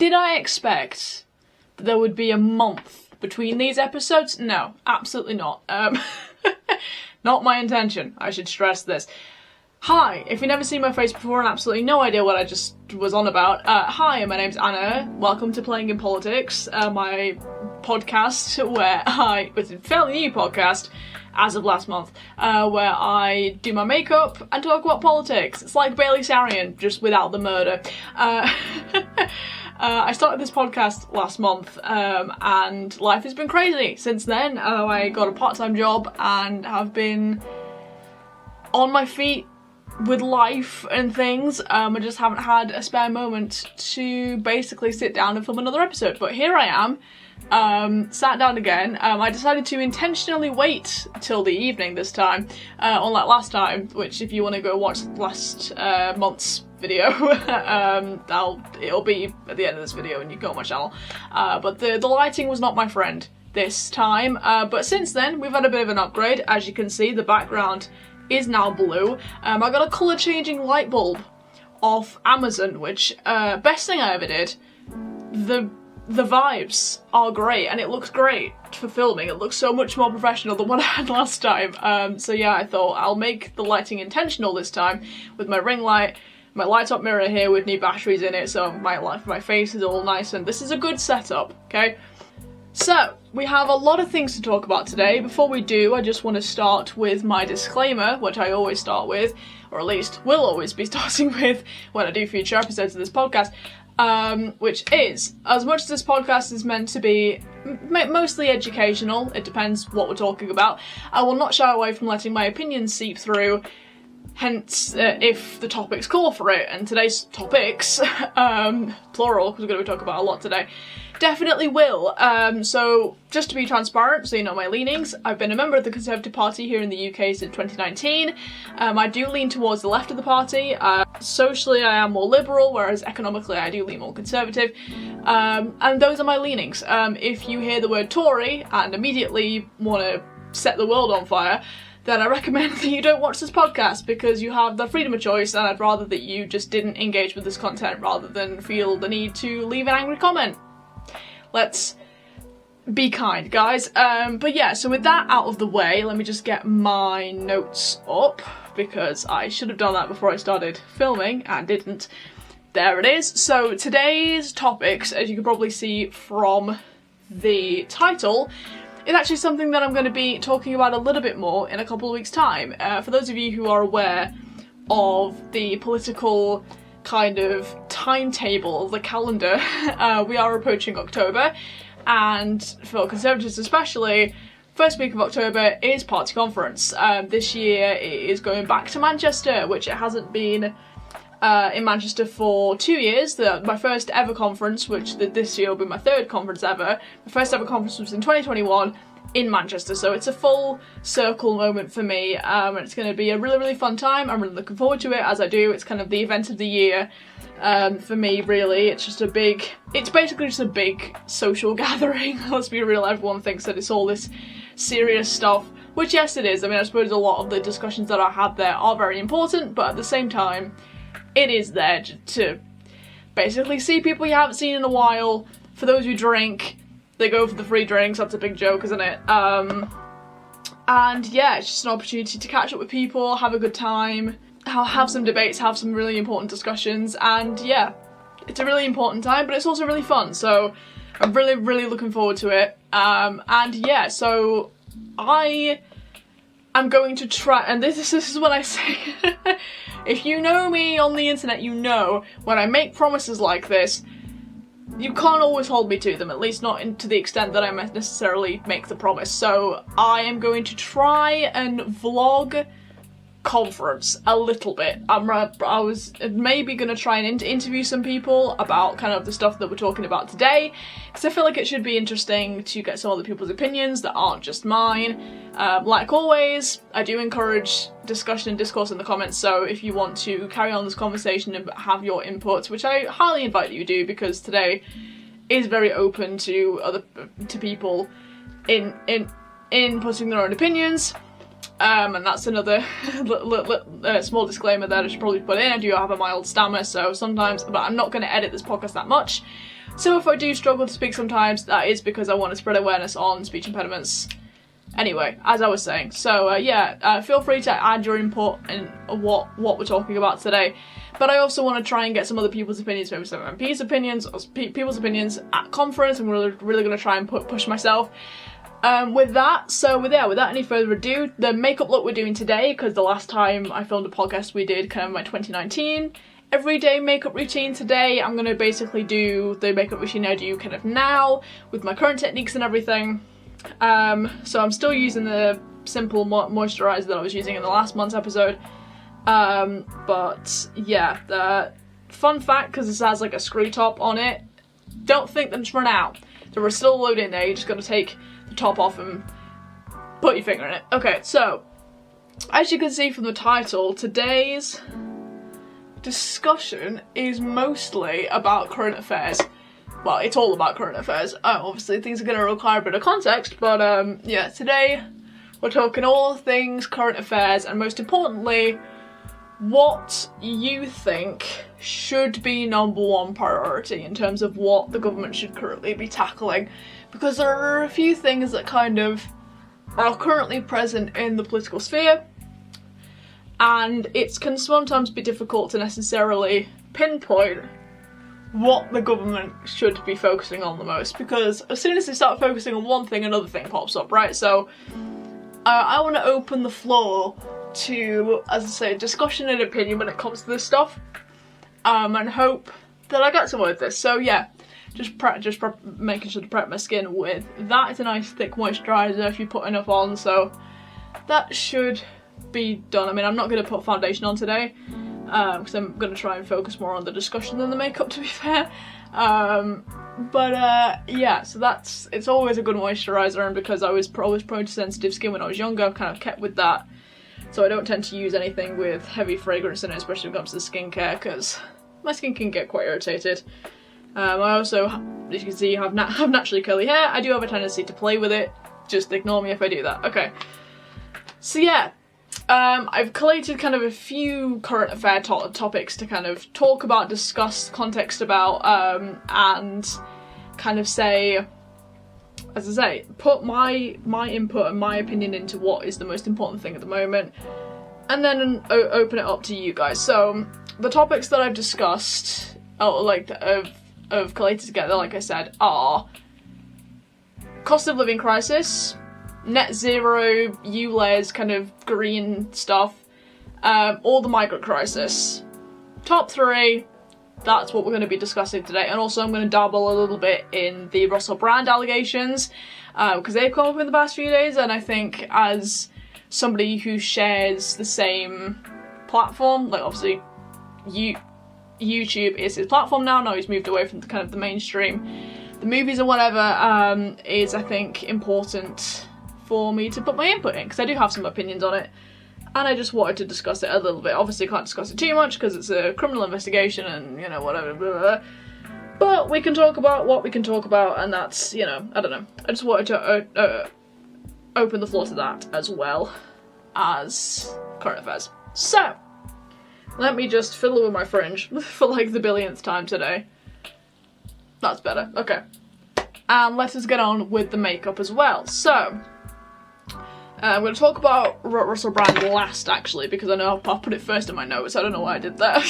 Did I expect that there would be a month between these episodes? No, absolutely not. Not my intention, I should stress this. Hi, if you've never seen my face before and absolutely no idea what I just was on about, hi, my name's Anna. Welcome to Playing in Politics, my podcast it's a fairly new podcast, as of last month, where I do my makeup and talk about politics. It's like Bailey Sarian, just without the murder. I started this podcast last month, and life has been crazy since then. I got a part-time job and have been on my feet with life and things. I just haven't had a spare moment to basically sit down and film another episode. But here I am, sat down again. I decided to intentionally wait till the evening this time, unlike last time, which if you want to go watch last month's video, it'll be at the end of this video and you can go on my channel. But the lighting was not my friend this time, but since then we've had a bit of an upgrade. As you can see, the background is now blue. I got a colour changing light bulb off Amazon, which best thing I ever did. The vibes are great and it looks great for filming. It looks so much more professional than what I had last time. So yeah, I thought I'll make the lighting intentional this time with my ring light, my light-up mirror here with new batteries in it, so my face is all nice, and this is a good setup, okay? So, we have a lot of things to talk about today. Before we do, I just want to start with my disclaimer, which I always start with, or at least will always be starting with when I do future episodes of this podcast, which is, as much as this podcast is meant to be mostly educational, it depends what we're talking about, I will not shy away from letting my opinions seep through, hence if the topics call for it. And today's topics, plural, because we're going to be talking about a lot today, definitely will. So just to be transparent, so you know my leanings, I've been a member of the Conservative Party here in the UK since 2019. I do lean towards the left of the party. Socially I am more liberal, whereas economically I do lean more conservative. And those are my leanings. If you hear the word Tory and immediately want to set the world on fire, then I recommend that you don't watch this podcast, because you have the freedom of choice, and I'd rather that you just didn't engage with this content rather than feel the need to leave an angry comment. Let's be kind, guys. But yeah, so with that out of the way, let me just get my notes up, because I should have done that before I started filming and didn't. There it is. So today's topics, as you can probably see from the title, is actually something that I'm going to be talking about a little bit more in a couple of weeks' time. For those of you who are aware of the political kind of timetable, the calendar, we are approaching October, and for Conservatives especially, first week of October is party conference. This year it is going back to Manchester, which it hasn't been in Manchester for 2 years. My first ever conference, which this year will be my third conference ever, my first ever conference was in 2021 in Manchester, so it's a full circle moment for me, and it's going to be a really, really fun time. I'm really looking forward to it, as I do. It's kind of the event of the year for me, really. It's basically just a big social gathering. Let's be real, everyone thinks that it's all this serious stuff, which yes it is. I mean, I suppose a lot of the discussions that I had there are very important, but at the same time, it is there to basically see people you haven't seen in a while. For those who drink, they go for the free drinks. That's a big joke, isn't it? And yeah, it's just an opportunity to catch up with people, have a good time, have some debates, have some really important discussions, and yeah, it's a really important time, but it's also really fun, so I'm really, really looking forward to it. And yeah, so I am going to try, and this is what I say, if you know me on the internet, you know when I make promises like this, you can't always hold me to them, at least not to the extent that I necessarily make the promise. So I am going to try and vlog conference a little bit. I was maybe going to try and interview some people about kind of the stuff that we're talking about today, because I feel like it should be interesting to get some other people's opinions that aren't just mine. Like always, I do encourage discussion and discourse in the comments, so if you want to carry on this conversation and have your input, which I highly invite that you do, because today is very open to people in putting their own opinions. And that's another small disclaimer that I should probably put in. I do have a mild stammer, so sometimes, but I'm not going to edit this podcast that much. So if I do struggle to speak sometimes, that is because I want to spread awareness on speech impediments. Anyway, as I was saying, so feel free to add your input in what we're talking about today. But I also want to try and get some other people's opinions, maybe some MPs' opinions, or people's opinions at conference. I'm really going to try and push myself without any further ado, the makeup look we're doing today, because the last time I filmed a podcast we did kind of my 2019 everyday makeup routine. Today I'm going to basically do the makeup routine I do kind of now with my current techniques and everything. So I'm still using the simple moisturiser that I was using in the last month's episode. But yeah, the fun fact, because this has like a screw top on it, don't think them's run out. So we're still loading there, you're just going to take the top off and put your finger in it. Okay, so as you can see from the title, today's discussion is mostly about current affairs. Well, it's all about current affairs. Obviously things are going to require a bit of context, but yeah, today we're talking all things current affairs, and most importantly, what you think should be #1 priority in terms of what the government should currently be tackling. Because there are a few things that kind of are currently present in the political sphere, and it can sometimes be difficult to necessarily pinpoint what the government should be focusing on the most, because as soon as they start focusing on one thing, another thing pops up, right? So I want to open the floor to, as I say, discussion and opinion when it comes to this stuff, and hope that I get somewhere with this. So yeah, just making sure to prep my skin with that. It's a nice thick moisturiser if you put enough on, so that should be done. I mean, I'm not going to put foundation on today, because I'm going to try and focus more on the discussion than the makeup, to be fair. Yeah, so it's always a good moisturiser, and because I was always prone to sensitive skin when I was younger, I've kind of kept with that. So I don't tend to use anything with heavy fragrance in it, especially when it comes to skincare, because my skin can get quite irritated. I also, as you can see, have naturally curly hair. I do have a tendency to play with it. Just ignore me if I do that. Okay. So yeah, I've collated kind of a few current affair topics to kind of talk about, discuss context about, and kind of say, as I say, put my input and my opinion into what is the most important thing at the moment, and then open it up to you guys. So the topics that I've discussed, of collated together, like I said, are cost of living crisis, net zero, ULEZ, kind of green stuff, or the migrant crisis. Top 3, that's what we're going to be discussing today. And also I'm going to dabble a little bit in the Russell Brand allegations, because they've come up in the past few days, and I think as somebody who shares the same platform, like obviously YouTube is his platform now he's moved away from the mainstream, the movies or whatever, is I think important for me to put my input in, because I do have some opinions on it, and I just wanted to discuss it a little bit. Obviously can't discuss it too much because it's a criminal investigation and, you know, whatever, blah, blah, blah. But we can talk about what we can talk about, and that's, you know, I don't know. I just wanted to open the floor to that as well as current affairs. So, let me just fiddle with my fringe for like the billionth time today. That's better, okay. And let us get on with the makeup as well. So, I'm going to talk about Russell Brand last, actually, because I know I'll put it first in my notes. I don't know why I did that.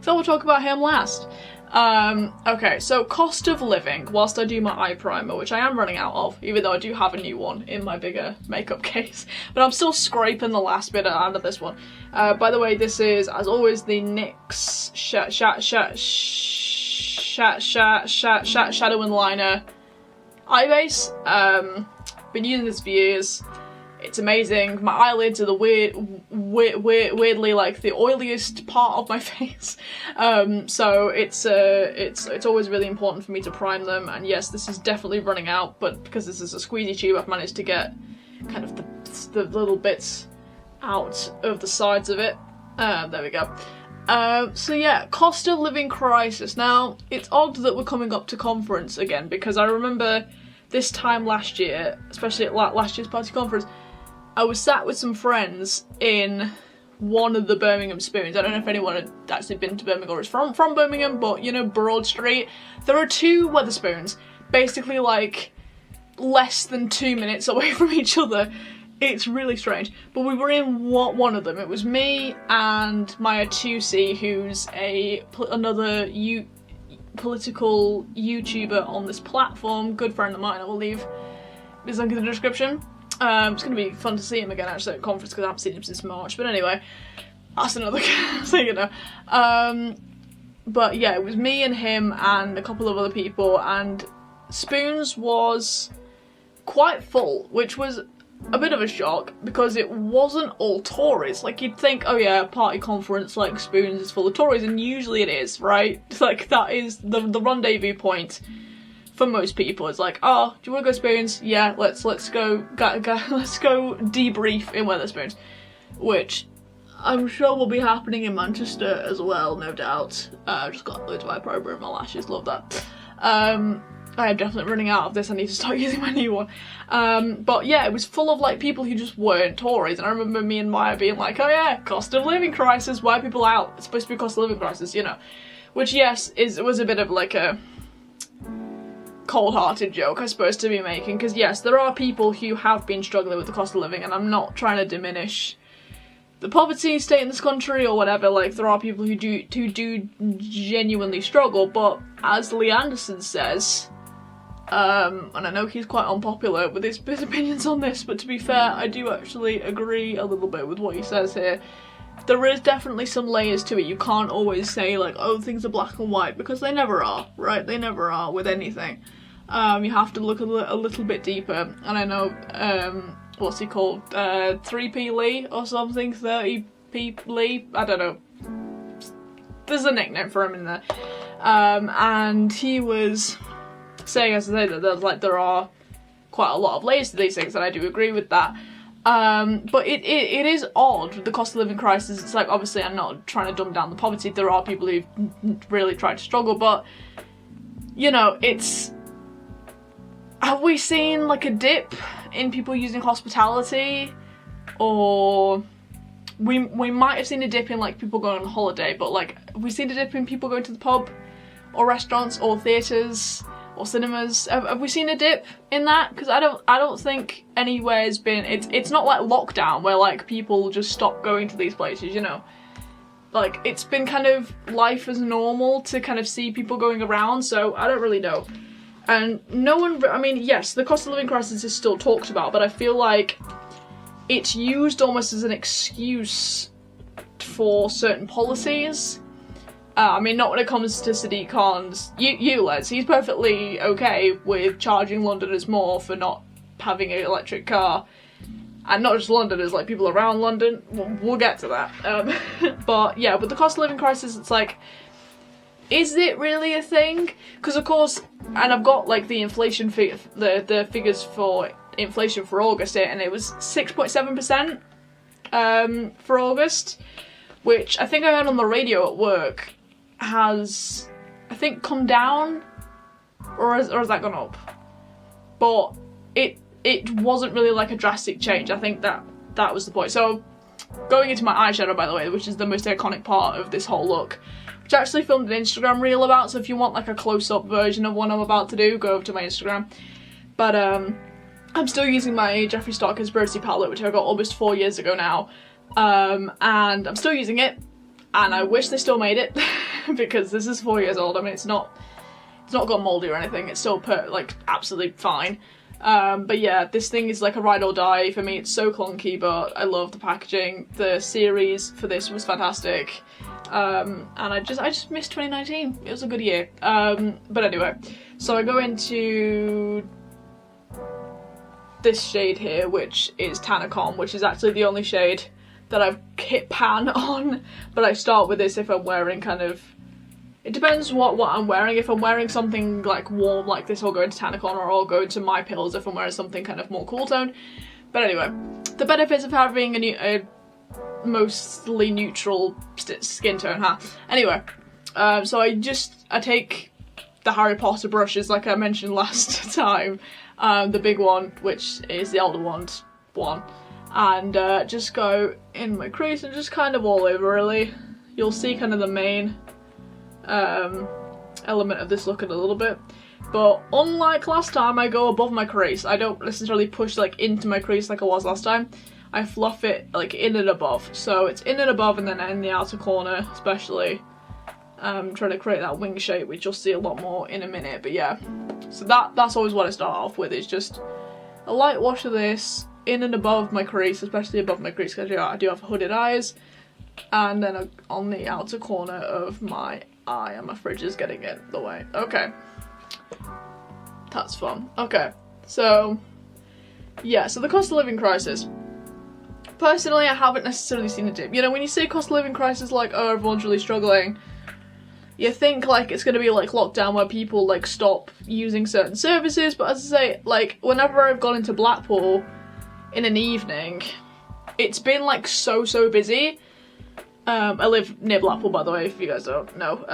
So we'll talk about him last. Okay, so cost of living, whilst I do my eye primer, which I am running out of, even though I do have a new one in my bigger makeup case. But I'm still scraping the last bit out of this one. By the way, this is, as always, the NYX Shadow and Liner eye base. Been using this for years. It's amazing. My eyelids are the weirdly like the oiliest part of my face. So it's always really important for me to prime them. And yes, this is definitely running out, but because this is a squeezy tube, I've managed to get kind of the little bits out of the sides of it. There we go. So yeah, cost of living crisis. Now, it's odd that we're coming up to conference again, because I remember this time last year, especially at last year's party conference, I was sat with some friends in one of the Birmingham spoons. I don't know if anyone had actually been to Birmingham or is from Birmingham, but you know, Broad Street. There are two Wetherspoons, basically like less than 2 minutes away from each other. It's really strange. But we were in one of them. It was me and Maya Tusi, who's another political YouTuber on this platform, good friend of mine. I will leave his link in the description. It's going to be fun to see him again actually at a conference because I haven't seen him since March. But anyway, that's another thing, you know. But yeah, it was me and him and a couple of other people, and Spoons was quite full, which was a bit of a shock because it wasn't all Tories. Like, you'd think, oh yeah, party conference like Spoons is full of Tories, and usually it is, right? It's like, that is the rendezvous point for most people. It's like, oh, do you want to go Spoons? Yeah, let's go let's go debrief in Wetherspoons, which I'm sure will be happening in Manchester as well, no doubt. Just got loads of eyebrow in my lashes, love that. I am definitely running out of this, I need to start using my new one. But yeah, it was full of like people who just weren't Tories, and I remember me and Maya being like, oh yeah, cost of living crisis, why are people out? It's supposed to be cost of living crisis, you know. Which, yes, was a bit of like a cold-hearted joke, I suppose, to be making, because yes, there are people who have been struggling with the cost of living, and I'm not trying to diminish the poverty state in this country or whatever. Like, there are people who do genuinely struggle, but as Lee Anderson says, and I know he's quite unpopular with his opinions on this, but to be fair, I do actually agree a little bit with what he says here. There is definitely some layers to it. You can't always say like, oh, things are black and white, because they never are, right? They never are with anything. You have to look a little bit deeper, and I know, what's he called? 3P Lee or something? 30P Lee? I don't know. There's a nickname for him in there. And he was saying, as I say, that there are quite a lot of layers to these things, and I do agree with that. But it is odd with the cost of living crisis. It's like, obviously I'm not trying to dumb down the poverty, there are people who've really tried to struggle, but you know, have we seen like a dip in people using hospitality? Or we might have seen a dip in like people going on holiday, but like, have we seen a dip in people going to the pub or restaurants or theatres or cinemas? Have we seen a dip in that? Because I don't think anywhere's been, it's not like lockdown where like people just stop going to these places, you know. Like, it's been kind of life as normal to kind of see people going around, so I don't really know. And no one, I mean, yes, the cost of living crisis is still talked about, but I feel like it's used almost as an excuse for certain policies. I mean, not when it comes to Sadiq Khan's ULEZ. He's perfectly okay with charging Londoners more for not having an electric car. And not just Londoners, like people around London. We'll get to that. But yeah, with the cost of living crisis, it's like, is it really a thing? Because of course, and I've got like the inflation the figures for inflation for August here, and it was 6.7% for August, which I think I heard on the radio at work has, I think, come down, or has that gone up? But it wasn't really like a drastic change. I think that was the point. So going into my eyeshadow, by the way, which is the most iconic part of this whole look, which I actually filmed an Instagram reel about, so if you want like a close-up version of what I'm about to do, go over to my Instagram. But I'm still using my Jeffree Star Conspiracy palette, which I got almost 4 years ago now, and I'm still using it, and I wish they still made it, because this is 4 years old. I mean, it's not got mouldy or anything, it's still like absolutely fine. But yeah, this thing is like a ride or die for me. It's so clunky, but I love the packaging. The series for this was fantastic. And I just missed 2019. It was a good year. But anyway, so I go into this shade here, which is Tanacom, which is actually the only shade that I've hit pan on. But I start with this if I'm wearing kind of, it depends what I'm wearing. If I'm wearing something like warm like this, I'll go into Tanacon, or I'll go into My Pills if I'm wearing something kind of more cool tone. But anyway, the benefits of having a mostly neutral skin tone, huh? Anyway, so I take the Harry Potter brushes like I mentioned last time, the big one, which is the Elder Wand one, and just go in my crease and just kind of all over really. You'll see kind of the main element of this look in a little bit. But unlike last time, I go above my crease. I don't necessarily push like into my crease like I was last time. I fluff it like in and above. So it's in and above and then in the outer corner especially. Trying to create that wing shape, which you'll see a lot more in a minute. But yeah, so that's always what I start off with, is just a light wash of this in and above my crease, especially above my crease because I do have hooded eyes. And then on the outer corner of my eye, and my fridge is getting in the way. Okay. That's fun. Okay, so yeah, so the cost of living crisis. Personally, I haven't necessarily seen a dip. You know, when you say cost of living crisis, like, oh, everyone's really struggling, you think like it's gonna be like lockdown where people like stop using certain services, but as I say, like whenever I've gone into Blackpool in an evening, it's been like so busy. I live near Blackpool, by the way, if you guys don't know.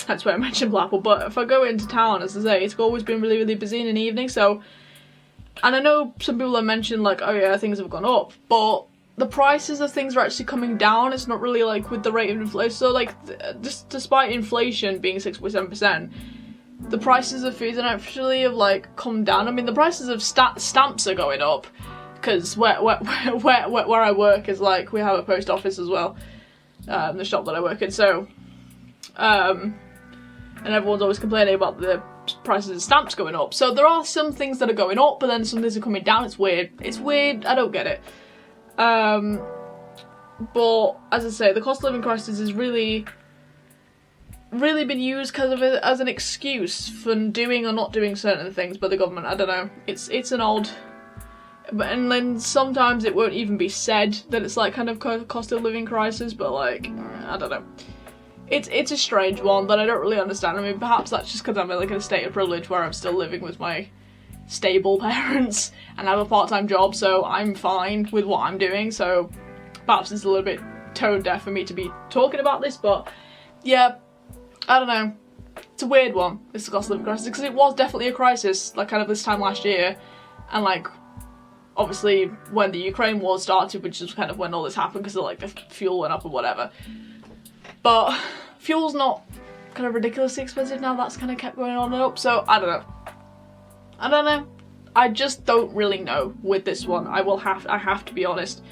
That's why I mentioned Blackpool, but if I go into town, as I say, it's always been really busy in an evening, so... And I know some people have mentioned, like, oh yeah, things have gone up, but the prices of things are actually coming down. It's not really, like, with the rate of inflation. So, like, just despite inflation being 6.7%, the prices of foods actually have, like, come down. I mean, the prices of stamps are going up, because where I work is, like, we have a post office as well, the shop that I work in, so... and everyone's always complaining about the prices of stamps going up. So there are some things that are going up, but then some things are coming down. It's weird. It's weird. I don't get it. But as I say, the cost of living crisis has really been used kind of as an excuse for doing or not doing certain things by the government. I don't know. It's an odd. And then sometimes it won't even be said that it's like kind of cost of living crisis, but like I don't know. It's a strange one that I don't really understand. I mean, perhaps that's just because I'm in like a state of privilege where I'm still living with my stable parents and have a part-time job, so I'm fine with what I'm doing, so perhaps it's a little bit tone deaf for me to be talking about this, but yeah, I don't know. It's a weird one, this cost of living crisis, because it was definitely a crisis, like kind of this time last year, and like obviously when the Ukraine war started, which is kind of when all this happened because of like the fuel went up or whatever. But fuel's not kind of ridiculously expensive now, that's kind of kept going on and up, so I don't know. I just don't really know with this one. I have to be honest.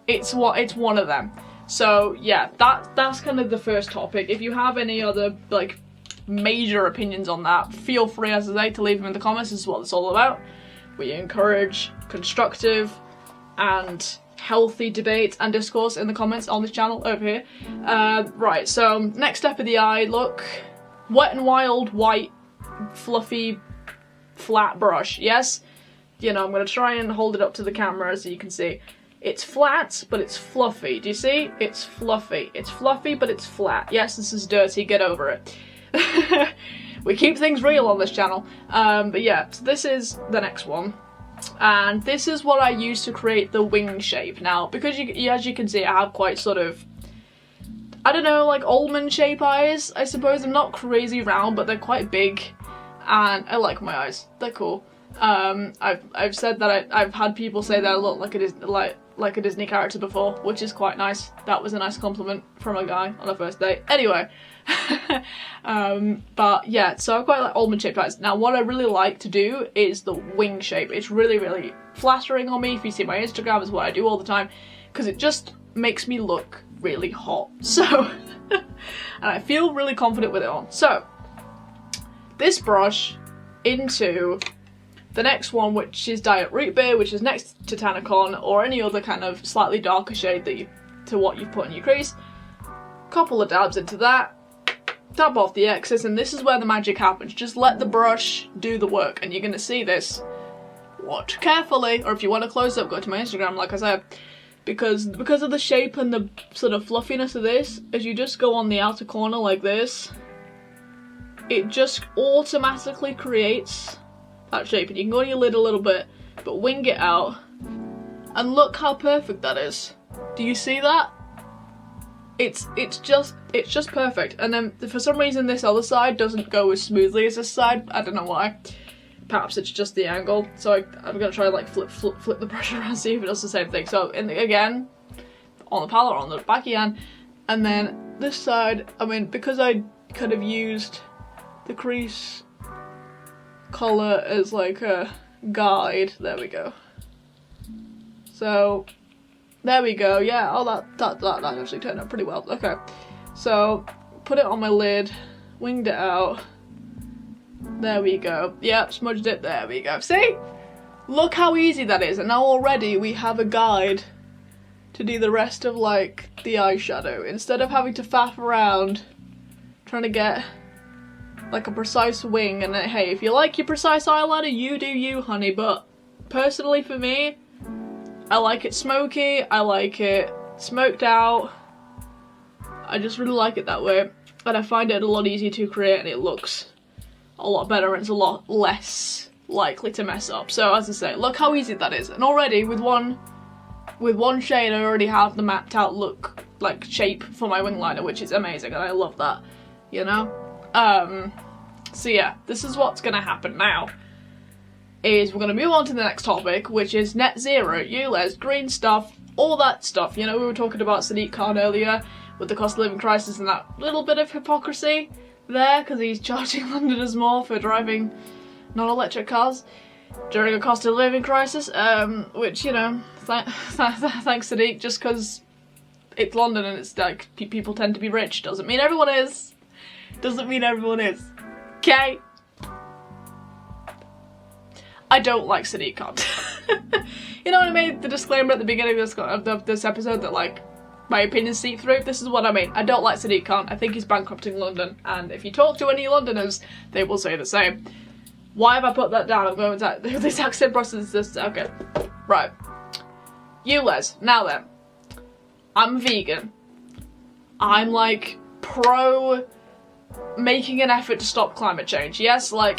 It's one of them. So yeah, that's kind of the first topic. If you have any other like major opinions on that, feel free, as I say, to leave them in the comments. This is what it's all about. We encourage constructive and healthy debate and discourse in the comments on this channel over here. Right, so next step of the eye look. Wet n Wild white fluffy flat brush. Yes, you know, I'm going to try and hold it up to the camera so you can see. It's flat, but it's fluffy. Do you see? It's fluffy. It's fluffy, but it's flat. Yes, this is dirty. Get over it. We keep things real on this channel. But yeah, so this is the next one. And this is what I use to create the wing shape. Now, because as you can see, I have quite sort of, I don't know, like almond shape eyes, I suppose. They're not crazy round, but they're quite big. And I like my eyes. They're cool. I've said that I've had people say that I look like a Disney character before, which is quite nice. That was a nice compliment from a guy on a first date. Anyway, but yeah, so I quite like almond shaped eyes. Now, what I really like to do is the wing shape. It's really flattering on me. If you see my Instagram, it's what I do all the time because it just makes me look really hot. So, and I feel really confident with it on. So, this brush into the next one, which is Diet Root Beer, which is next to Tanacon, or any other kind of slightly darker shade that to what you've put in your crease. Couple of dabs into that, dab off the excess, and this is where the magic happens. Just let the brush do the work, and you're going to see this. Watch carefully, or if you want a close-up, go to my Instagram, like I said. Because of the shape and the sort of fluffiness of this, as you just go on the outer corner like this, it just automatically creates that shape, and you can go on your lid a little bit, but wing it out, and look how perfect that is. Do you see that? It's just perfect. And then for some reason this other side doesn't go as smoothly as this side. I don't know why. Perhaps it's just the angle. So I'm gonna try like flip the brush around, see if it does the same thing. So again, on the palette, on the backhand, and then this side, I mean, because I kind of used the crease colour as like a guide, there we go. So there we go, yeah, oh that actually turned out pretty well. Okay, so put it on my lid, winged it out, there we go, yep, smudged it, there we go. See? Look how easy that is, and now already we have a guide to do the rest of like the eyeshadow, instead of having to faff around trying to get like a precise wing. And hey, if you like your precise eyeliner, you do you, honey, but personally for me, I like it smoky, I like it smoked out, I just really like it that way, and I find it a lot easier to create, and it looks a lot better, and it's a lot less likely to mess up. So as I say, look how easy that is, and already with one shade I already have the mapped out look, like shape for my wing liner, which is amazing, and I love that, you know? So yeah, this is what's gonna happen now, is we're gonna move on to the next topic, which is net zero, ULEZ, green stuff, all that stuff. You know, we were talking about Sadiq Khan earlier with the cost of living crisis and that little bit of hypocrisy there, because he's charging Londoners more for driving non-electric cars during a cost of living crisis, which, you know, thanks Sadiq, just because it's London and it's like people tend to be rich doesn't mean everyone is. Doesn't mean everyone is. Okay? I don't like Sadiq Khan. You know what I mean? The disclaimer at the beginning of this episode that like my opinions seep through. This is what I mean. I don't like Sadiq Khan. I think he's bankrupting London, and if you talk to any Londoners, they will say the same. Why have I put that down? I'm going to the exact same process as this. Okay, right. ULEZ. Now then, I'm vegan. I'm like pro making an effort to stop climate change. Yes, like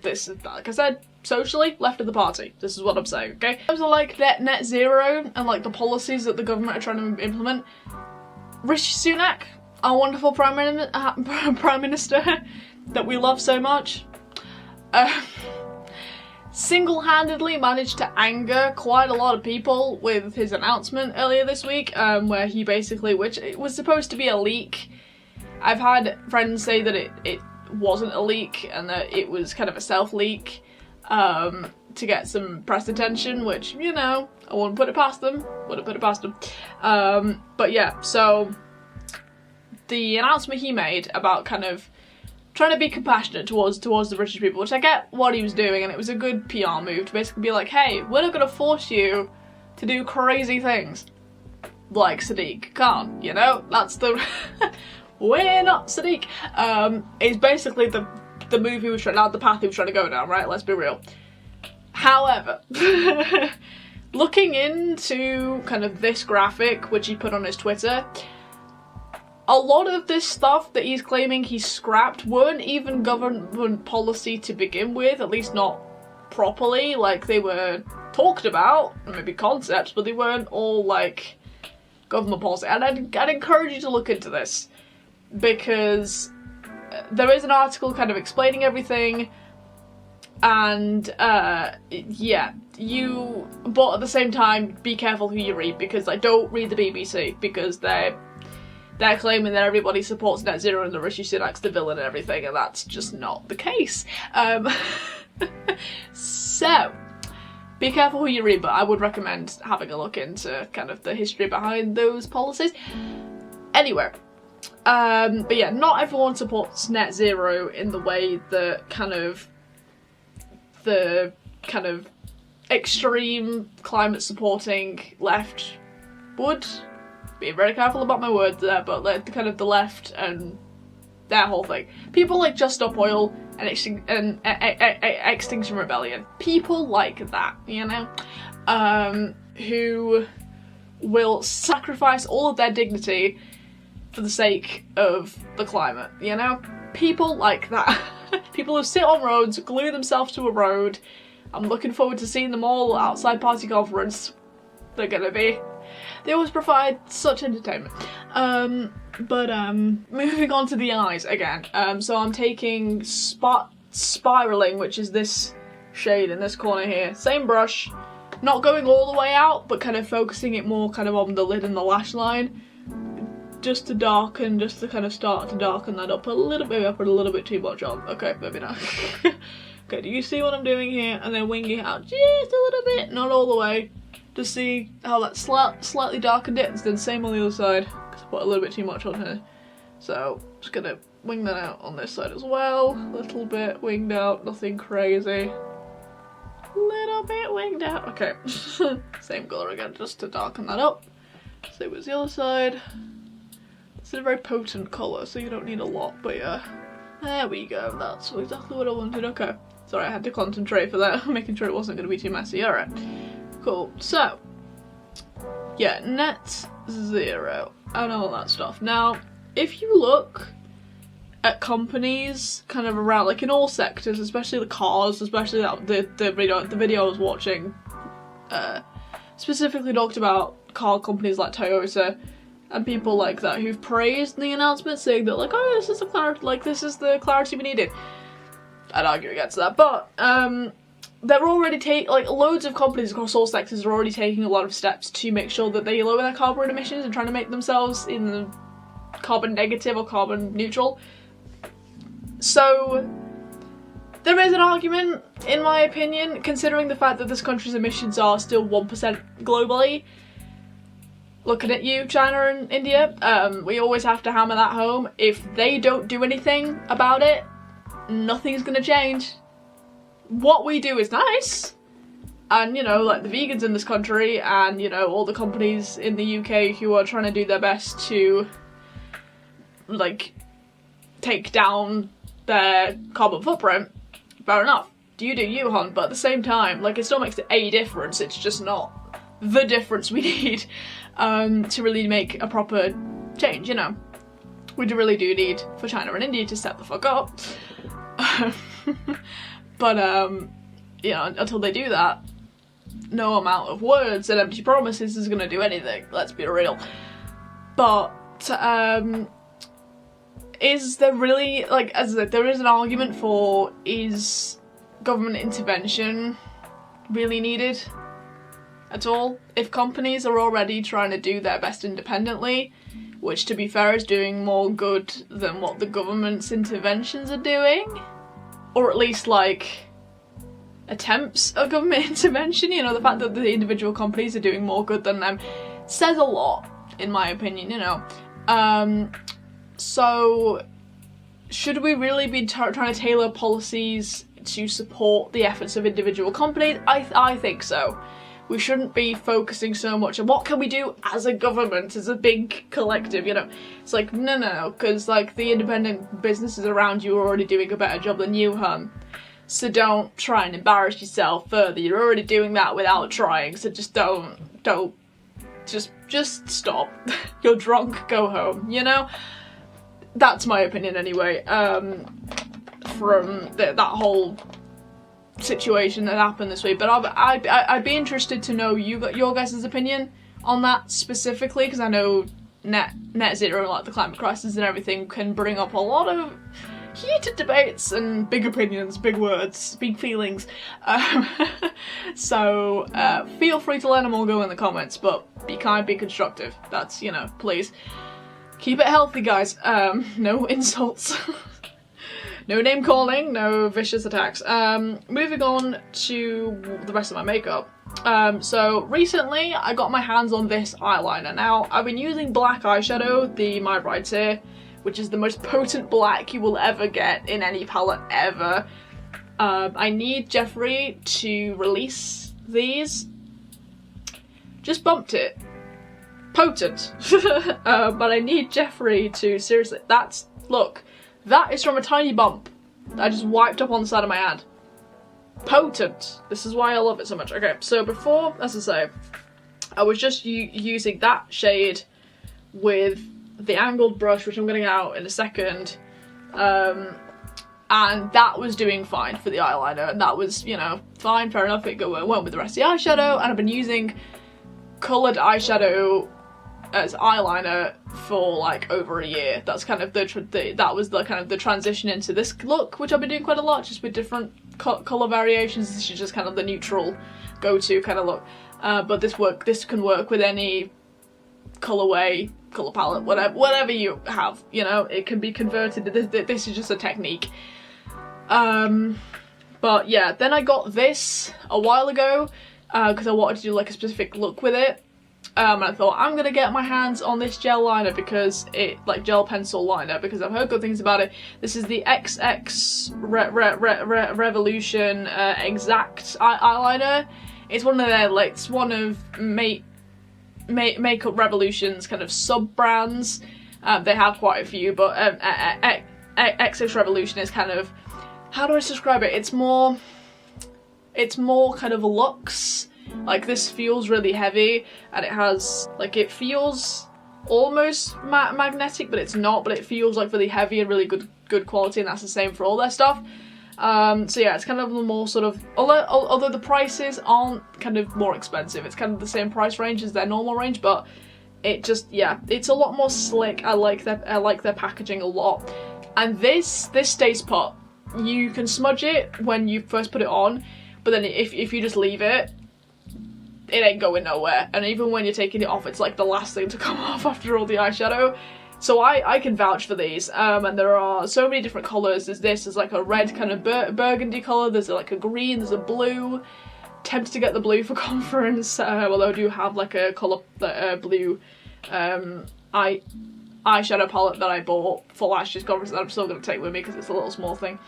this is, like I said, socially left of the party. This is what I'm saying, okay? In terms of like net zero and like the policies that the government are trying to implement, Rishi Sunak, our wonderful Prime Minister that we love so much, single-handedly managed to anger quite a lot of people with his announcement earlier this week, where he basically, which it was supposed to be a leak. I've had friends say that it wasn't a leak and that it was kind of a self-leak to get some press attention, which, you know, I wouldn't put it past them. But yeah, so the announcement he made about kind of trying to be compassionate towards the British people, which I get what he was doing, and it was a good PR move to basically be like, hey, we're not going to force you to do crazy things like Sadiq Khan, you know? That's the... We're not Sadiq. It's basically the move he was trying, the path he was trying to go down, right? Let's be real. However, looking into kind of this graphic, which he put on his Twitter, a lot of this stuff that he's claiming he scrapped weren't even government policy to begin with, at least not properly. Like, they were talked about, maybe concepts, but they weren't all like government policy. And I'd encourage you to look into this, because there is an article kind of explaining everything, and yeah, but at the same time, be careful who you read, because like, don't read the BBC, because they're claiming that everybody supports net zero and the Rishi Sunak's the villain and everything, and that's just not the case. So be careful who you read, but I would recommend having a look into kind of the history behind those policies. Anyway, but yeah, not everyone supports net zero in the way that the kind of extreme climate supporting left would. Being very careful about my words there, but like the kind of the left and their whole thing. People like Just Stop Oil and Extinction Rebellion. People like that, you know? Who will sacrifice all of their dignity for the sake of the climate, you know? People like that. People who sit on roads, glue themselves to a road. I'm looking forward to seeing them all outside Party Conference. They're gonna be... They always provide such entertainment. Moving on to the eyes again. So I'm taking Spot spiraling, which is this shade in this corner here. Same brush, not going all the way out, but kind of focusing it more kind of on the lid and the lash line. Just to darken, just to kind of start to darken that up a little bit. Maybe I put a little bit too much on. Okay, maybe not. Okay, do you see what I'm doing here? And then winging it out just a little bit, not all the way. To see how that slightly darkened it. And then same on the other side, because I put a little bit too much on here. So, just gonna wing that out on this side as well. A little bit winged out, nothing crazy. Little bit winged out. Okay, same colour again, just to darken that up. Same as the other side. It's a very potent colour, so you don't need a lot, but yeah. There we go, that's exactly what I wanted. Okay, sorry, I had to concentrate for that, making sure it wasn't going to be too messy. Alright, cool. So, yeah, net zero and all that stuff. Now, if you look at companies kind of around, like in all sectors, especially the cars, especially the video I was watching, specifically talked about car companies like Toyota and people like that who've praised the announcement, saying that like, oh, this is the clarity we needed. I'd argue against that, but they're already loads of companies across all sectors are already taking a lot of steps to make sure that they lower their carbon emissions and trying to make themselves in the carbon negative or carbon neutral. So there is an argument, in my opinion, considering the fact that this country's emissions are still 1% globally. Looking at you, China and India, we always have to hammer that home. If they don't do anything about it, nothing's gonna change. What we do is nice, and you know, like the vegans in this country and you know, all the companies in the UK who are trying to do their best to like take down their carbon footprint, fair enough. Do you, hon, but at the same time, like, it still makes a difference, it's just not the difference we need to really make a proper change, you know. We really do need for China and India to step the fuck up. But, you know, until they do that, no amount of words and empty promises is gonna do anything, let's be real. But, is there really, like, as I said, there is an argument for, is government intervention really needed at all? If companies are already trying to do their best independently, which to be fair is doing more good than what the government's interventions are doing, or at least like attempts of government intervention, you know, the fact that the individual companies are doing more good than them says a lot, in my opinion, you know. So should we really be trying to tailor policies to support the efforts of individual companies? I think so. We shouldn't be focusing so much on what can we do as a government, as a big collective, you know. It's like, no, because like the independent businesses around you are already doing a better job than you, hun. So don't try and embarrass yourself further. You're already doing that without trying, so just don't, just stop. You're drunk, go home, you know? That's my opinion anyway, from that whole situation that happened this week. But I'd be interested to know your guys' opinion on that specifically, because I know net zero, like the climate crisis and everything, can bring up a lot of heated debates and big opinions, big words, big feelings. So feel free to let them all go in the comments, but be kind, be constructive. That's, you know, please. Keep it healthy, guys. No insults. No name calling, no vicious attacks. Moving on to the rest of my makeup. So recently I got my hands on this eyeliner. Now, I've been using black eyeshadow, the My Brides here, which is the most potent black you will ever get in any palette ever. I need Jeffrey to release these. Just bumped it. Potent. But I need Jeffrey to, seriously, look, that is from a tiny bump that I just wiped up on the side of my hand. Potent. This is why I love it so much. Okay, so before, as I say, I was just using that shade with the angled brush, which I'm going to get out in a second, and that was doing fine for the eyeliner, and that was, you know, fine, fair enough, it went with the rest of the eyeshadow, and I've been using coloured eyeshadow as eyeliner for like over a year. That's kind of that was the kind of the transition into this look, which I've been doing quite a lot, just with different colour variations. This is just kind of the neutral go-to kind of look. But this can work with any colourway, colour palette, whatever you have, you know, it can be converted. This is just a technique. But yeah, then I got this a while ago because I wanted to do like a specific look with it. And I thought I'm gonna get my hands on this gel liner because like gel pencil liner, because I've heard good things about it. This is the XX Revolution Exact eyeliner. It's one of their, like, it's one of Makeup Revolution's kind of sub-brands. They have quite a few, but XX Revolution is kind of, how do I describe it? It's more kind of luxe. Like, this feels really heavy, and it has, like, it feels almost magnetic, but it's not, but it feels like really heavy and really good quality, and that's the same for all their stuff. So yeah, it's kind of the more sort of, although the prices aren't kind of more expensive, it's kind of the same price range as their normal range, but it just, yeah, it's a lot more slick. I like their packaging a lot. And this stays put. You can smudge it when you first put it on, but then if you just leave it, it ain't going nowhere. And even when you're taking it off, it's like the last thing to come off after all the eyeshadow. So I can vouch for these, and there are so many different colours. There's like a red kind of burgundy colour, there's like a green, there's a blue. Tempted to get the blue for conference, although I do have like a colour blue eyeshadow palette that I bought for last year's conference that I'm still going to take with me because it's a little small thing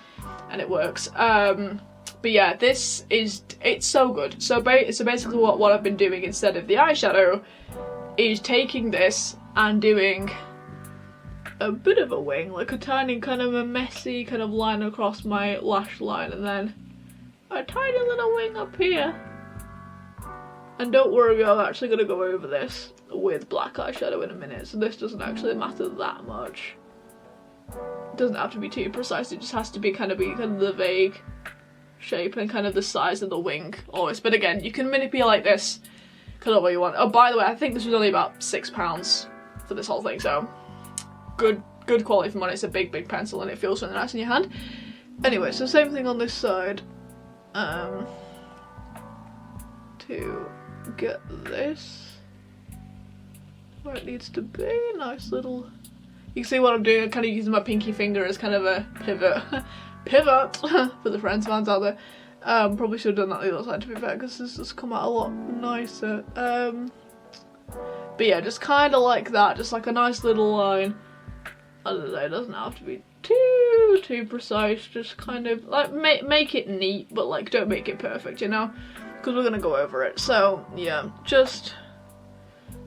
and it works. But yeah, it's so good. So basically what I've been doing instead of the eyeshadow is taking this and doing a bit of a wing, like a tiny kind of a messy kind of line across my lash line, and then a tiny little wing up here. And don't worry, I'm actually going to go over this with black eyeshadow in a minute, so this doesn't actually matter that much. It doesn't have to be too precise, it just has to be kind of the vague shape and kind of the size of the wing always. But again, you can manipulate this kind of what you want. Oh, by the way, I think this was only about £6 for this whole thing, so good quality for money. It's a big pencil and it feels really nice in your hand. Anyway, so same thing on this side. To get this where it needs to be, nice little, you can see what I'm doing, I'm kind of using my pinky finger as kind of a pivot for the Friends fans out there. Probably should have done that the other side to be fair, because this has come out a lot nicer. But yeah, just kind of like that, just like a nice little line. As I say, it doesn't have to be too precise, just kind of like make it neat, but like don't make it perfect, you know, because we're gonna go over it. So yeah, just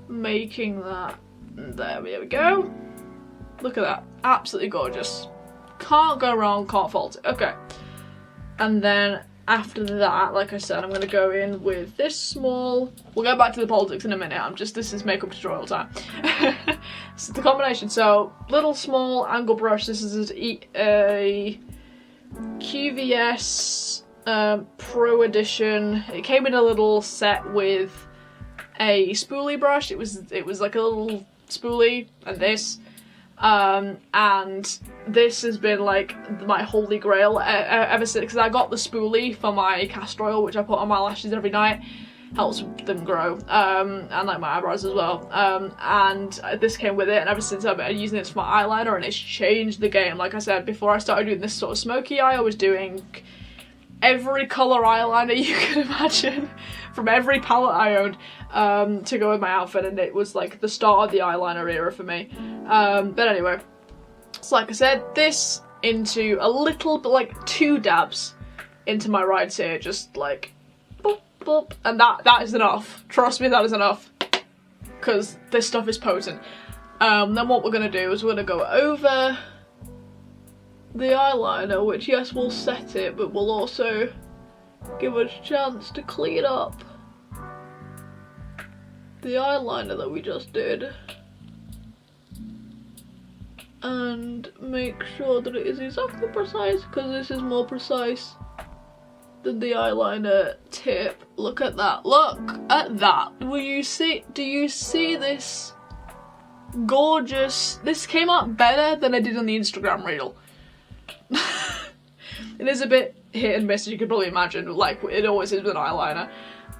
making that. There we go. Look at that, absolutely gorgeous. Can't go wrong, can't fault it. Okay, and then after that, like I said, I'm gonna go in with this small, we'll go back to the politics in a minute, this is makeup tutorial time. So the combination, so little small angle brush, this is a QVS Pro Edition. It came in a little set with a spoolie brush, it was like a little spoolie, and this. And this has been like my holy grail ever since, because I got the spoolie for my castor oil, which I put on my lashes every night, helps them grow, and like my eyebrows as well, and this came with it, and ever since I've been using this for my eyeliner, and it's changed the game. Like I said, before I started doing this sort of smoky eye, I was doing every colour eyeliner you can imagine from every palette I owned to go with my outfit, and it was like the start of the eyeliner era for me. But anyway, so like I said, this into a little bit, like 2 dabs into my right ear, just like boop, boop, and that is enough. Trust me, that is enough, because this stuff is potent. Then what we're going to do is we're going to go over the eyeliner, which yes, will set it, but will also give us a chance to clean up the eyeliner that we just did, and make sure that it is exactly precise, because this is more precise than the eyeliner tip. Look at that, look at that. Will you see, do you see this gorgeous. This came out better than I did on the Instagram reel. It is a bit hit and miss, as you can probably imagine, like it always is with an eyeliner.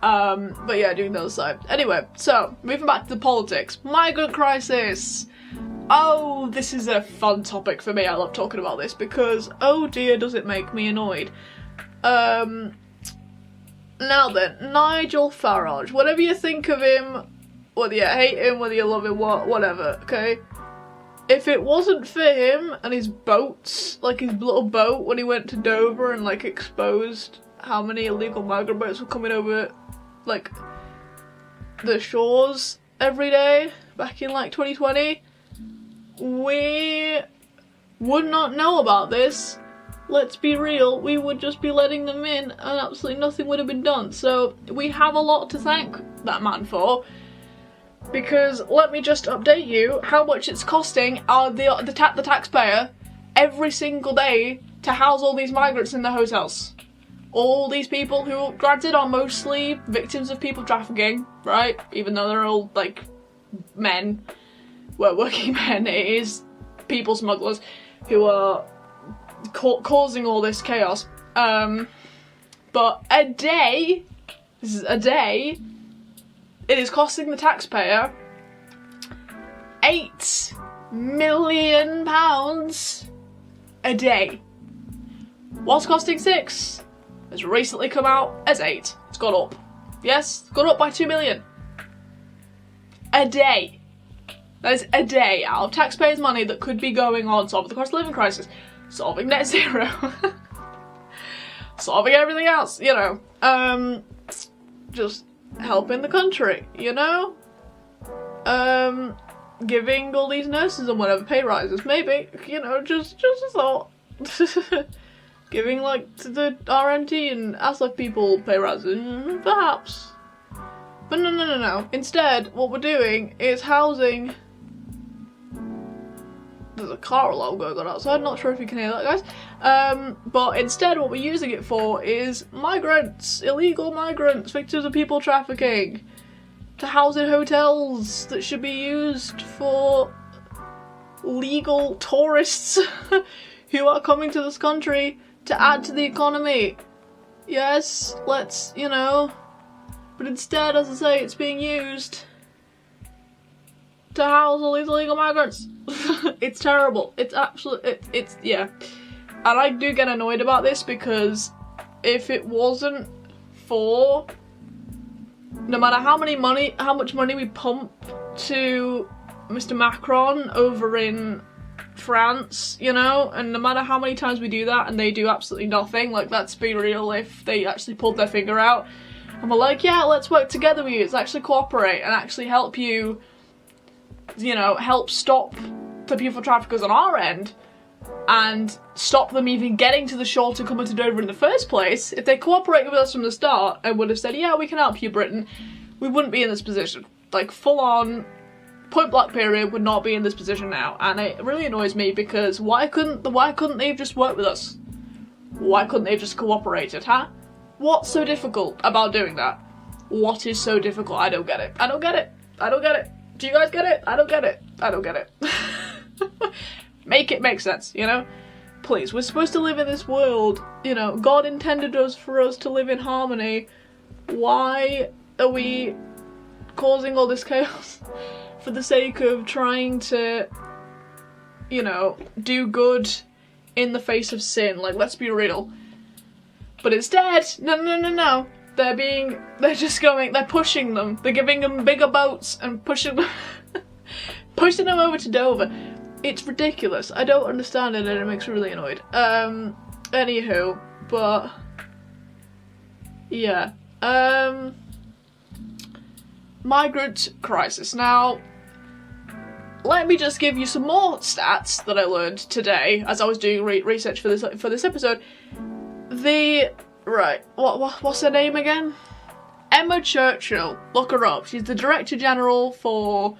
But yeah, doing the other side. Anyway, so, moving back to the politics. Migrant crisis! Oh, this is a fun topic for me. I love talking about this because, oh dear, does it make me annoyed. Now then, Nigel Farage. Whatever you think of him, whether you hate him, whether you love him, whatever, okay? If it wasn't for him and his boats, like his little boat when he went to Dover and like exposed how many illegal migrant boats were coming over, like, the shores every day back in like 2020, we would not know about this. Let's be real, we would just be letting them in and absolutely nothing would have been done. So we have a lot to thank that man for. Because let me just update you how much it's costing the taxpayer every single day to house all these migrants in the hotels. All these people who, granted, are mostly victims of people trafficking, right? Even though they're all, like, men, well, working men, it is people smugglers who are causing all this chaos. But a day, this is a day, it is costing the taxpayer £8 million a day. What's costing 6? It's recently come out as 8. It's gone up. Yes, it's gone up by 2 million. A day. That is a day out of taxpayers' money that could be going on solving the cost of living crisis, solving net zero, solving everything else, you know. Just helping the country, you know? Giving all these nurses and whatever pay rises, maybe, you know, just a thought. Giving, like, to the RMT and ASLEF people pay rises, perhaps. But no. Instead, what we're doing is housing... There's a car alarm going on outside, not sure if you can hear that, guys. But instead what we're using it for is migrants, illegal migrants, victims of people trafficking, to house in hotels that should be used for legal tourists who are coming to this country to add to the economy. Yes, let's, you know, but instead, as I say, it's being used to house all these illegal migrants. It's terrible. It's absolute. It's yeah. And I do get annoyed about this because if it wasn't for, no matter how much money we pump to Mr. Macron over in France, you know, and no matter how many times we do that and they do absolutely nothing, like, let's be real, if they actually pulled their finger out and we're like, yeah, let's work together with you, let's actually cooperate and actually help you, you know, help stop the people traffickers on our end and stop them even getting to the shore to come into Dover in the first place. If they cooperated with us from the start and would have said, yeah, we can help you, Britain, we wouldn't be in this position. Like, full on, point blank period, would not be in this position now. And it really annoys me because why couldn't they have just worked with us? Why couldn't they have just cooperated, huh? What's so difficult about doing that? What is so difficult? I don't get it. I don't get it. I don't get it. Do you guys get it? I don't get it. I don't get it. Make it make sense, you know? Please, we're supposed to live in this world, you know, God intended us for us to live in harmony. Why are we causing all this chaos for the sake of trying to, you know, do good in the face of sin? Like, let's be real. But instead, no. They're pushing them. They're giving them bigger boats and pushing them over to Dover. It's ridiculous. I don't understand it and it makes me really annoyed. Anywho, but yeah. Migrant crisis. Now, let me just give you some more stats that I learned today as I was doing research for this episode. What's her name again? Emma Churchill. Look her up. She's the Director General for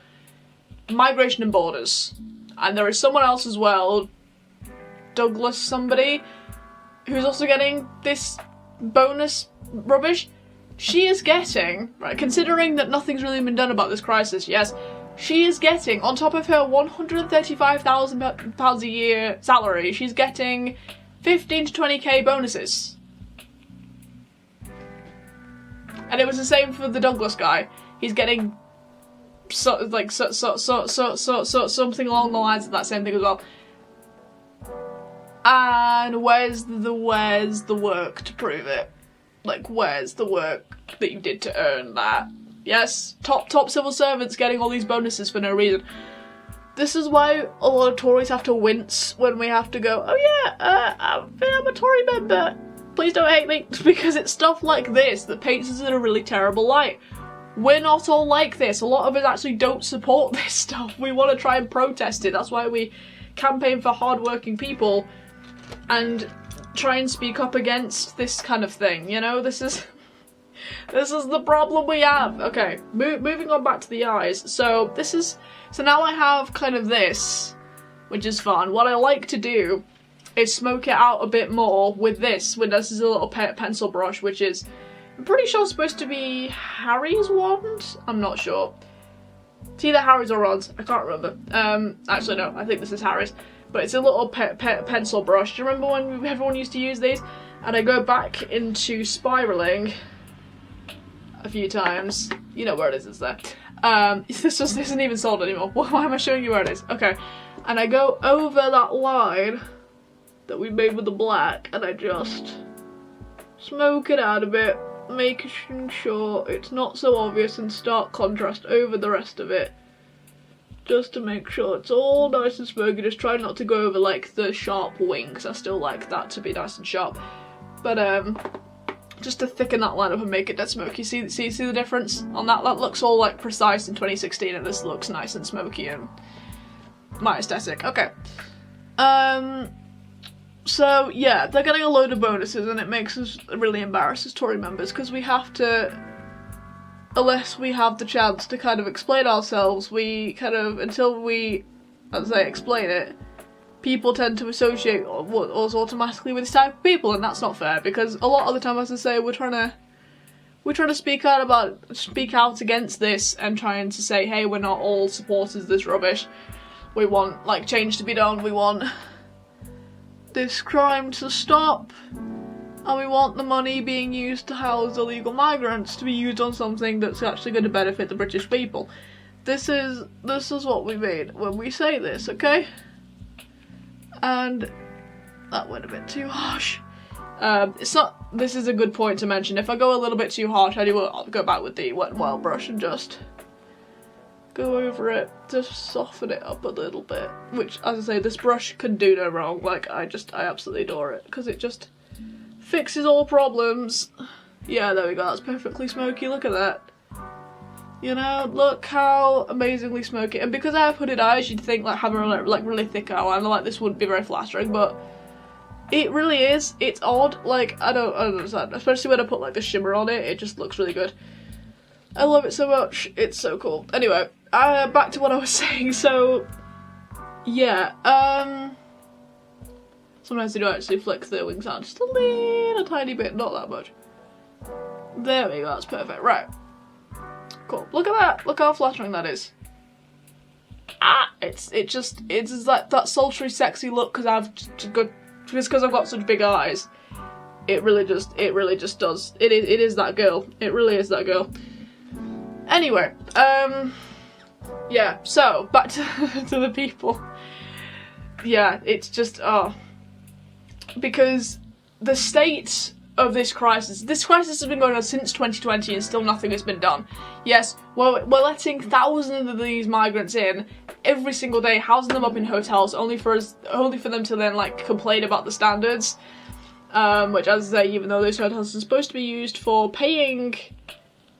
Migration and Borders. And there is someone else as well, Douglas somebody, who's also getting this bonus rubbish. She is getting, right, considering that nothing's really been done about this crisis, yes, She is getting, on top of her £135,000 a year salary, she's getting 15 to 20k bonuses. And it was the same for the Douglas guy. He's getting something along the lines of that same thing as well. And where's the work to prove it? Like, where's the work that you did to earn that? Yes, top civil servants getting all these bonuses for no reason. This is why a lot of Tories have to wince when we have to go, oh yeah, I'm a Tory member, please don't hate me, because it's stuff like this that paints us in a really terrible light. We're not all like this. A lot of us actually don't support this stuff. We want to try and protest it. That's why we campaign for hard-working people and try and speak up against this kind of thing, you know? This is the problem we have. Okay, moving on back to the eyes. So now I have kind of this, which is fun. What I like to do is smoke it out a bit more with this. This is a little pencil brush, which is, I'm pretty sure, supposed to be Harry's wand? I'm not sure. It's either Harry's or Ron's, I can't remember. Actually no, I think this is Harry's. But it's a little pencil brush. Do you remember when everyone used to use these? And I go back into spiraling a few times. You know where it is, it's there. This isn't even sold anymore. Why am I showing you where it is? Okay. And I go over that line that we made with the black, and I just smoke it out a bit, making sure it's not so obvious in stark contrast over the rest of it. Just to make sure it's all nice and smoky. Just try not to go over like the sharp wings. I still like that to be nice and sharp. But just to thicken that line up and make it dead smoky. See the difference on that? That looks all like precise in 2016, and this looks nice and smoky and my aesthetic. Okay. So yeah, they're getting a load of bonuses, and it makes us really embarrassed as Tory members, because we have to, unless we have the chance to kind of explain ourselves, we kind of, until we, as I explain it, people tend to associate us automatically with this type of people, and that's not fair, because a lot of the time, as I say, we're trying to speak out against this and trying to say, hey, we're not all supporters of this rubbish. We want, like, change to be done, we want this crime to stop, and we want the money being used to house illegal migrants to be used on something that's actually going to benefit the British people. This is what we mean when we say this, okay? And that went a bit too harsh. This is a good point to mention. If I go a little bit too harsh, I'll go back with the Wet n Wild brush and just go over it to soften it up a little bit. Which, as I say, this brush can do no wrong. Like, I absolutely adore it, because it just fixes all problems. Yeah, there we go, that's perfectly smoky, look at that. You know, look how amazingly smoky. And because I have hooded eyes, you'd think like having like really thick eyeliner like this wouldn't be very flattering, but it really is. It's odd, like, I don't understand. Especially when I put like the shimmer on it, it just looks really good. I love it so much, it's so cool. Anyway, back to what I was saying, so, yeah, sometimes I do actually flick the wings out just a little tiny bit, not that much. There we go, that's perfect. Right. Cool. Look at that. Look how flattering that is. It's like that sultry, sexy look because I've got such big eyes. It really just does. It is that girl. It really is that girl. Anyway, yeah. So back to the people. Yeah, it's just because the state of this crisis has been going on since 2020 and still nothing has been done. Yes, we're letting thousands of these migrants in every single day, housing them up in hotels only for them to then like complain about the standards, which, as I say, even though those hotels are supposed to be used for paying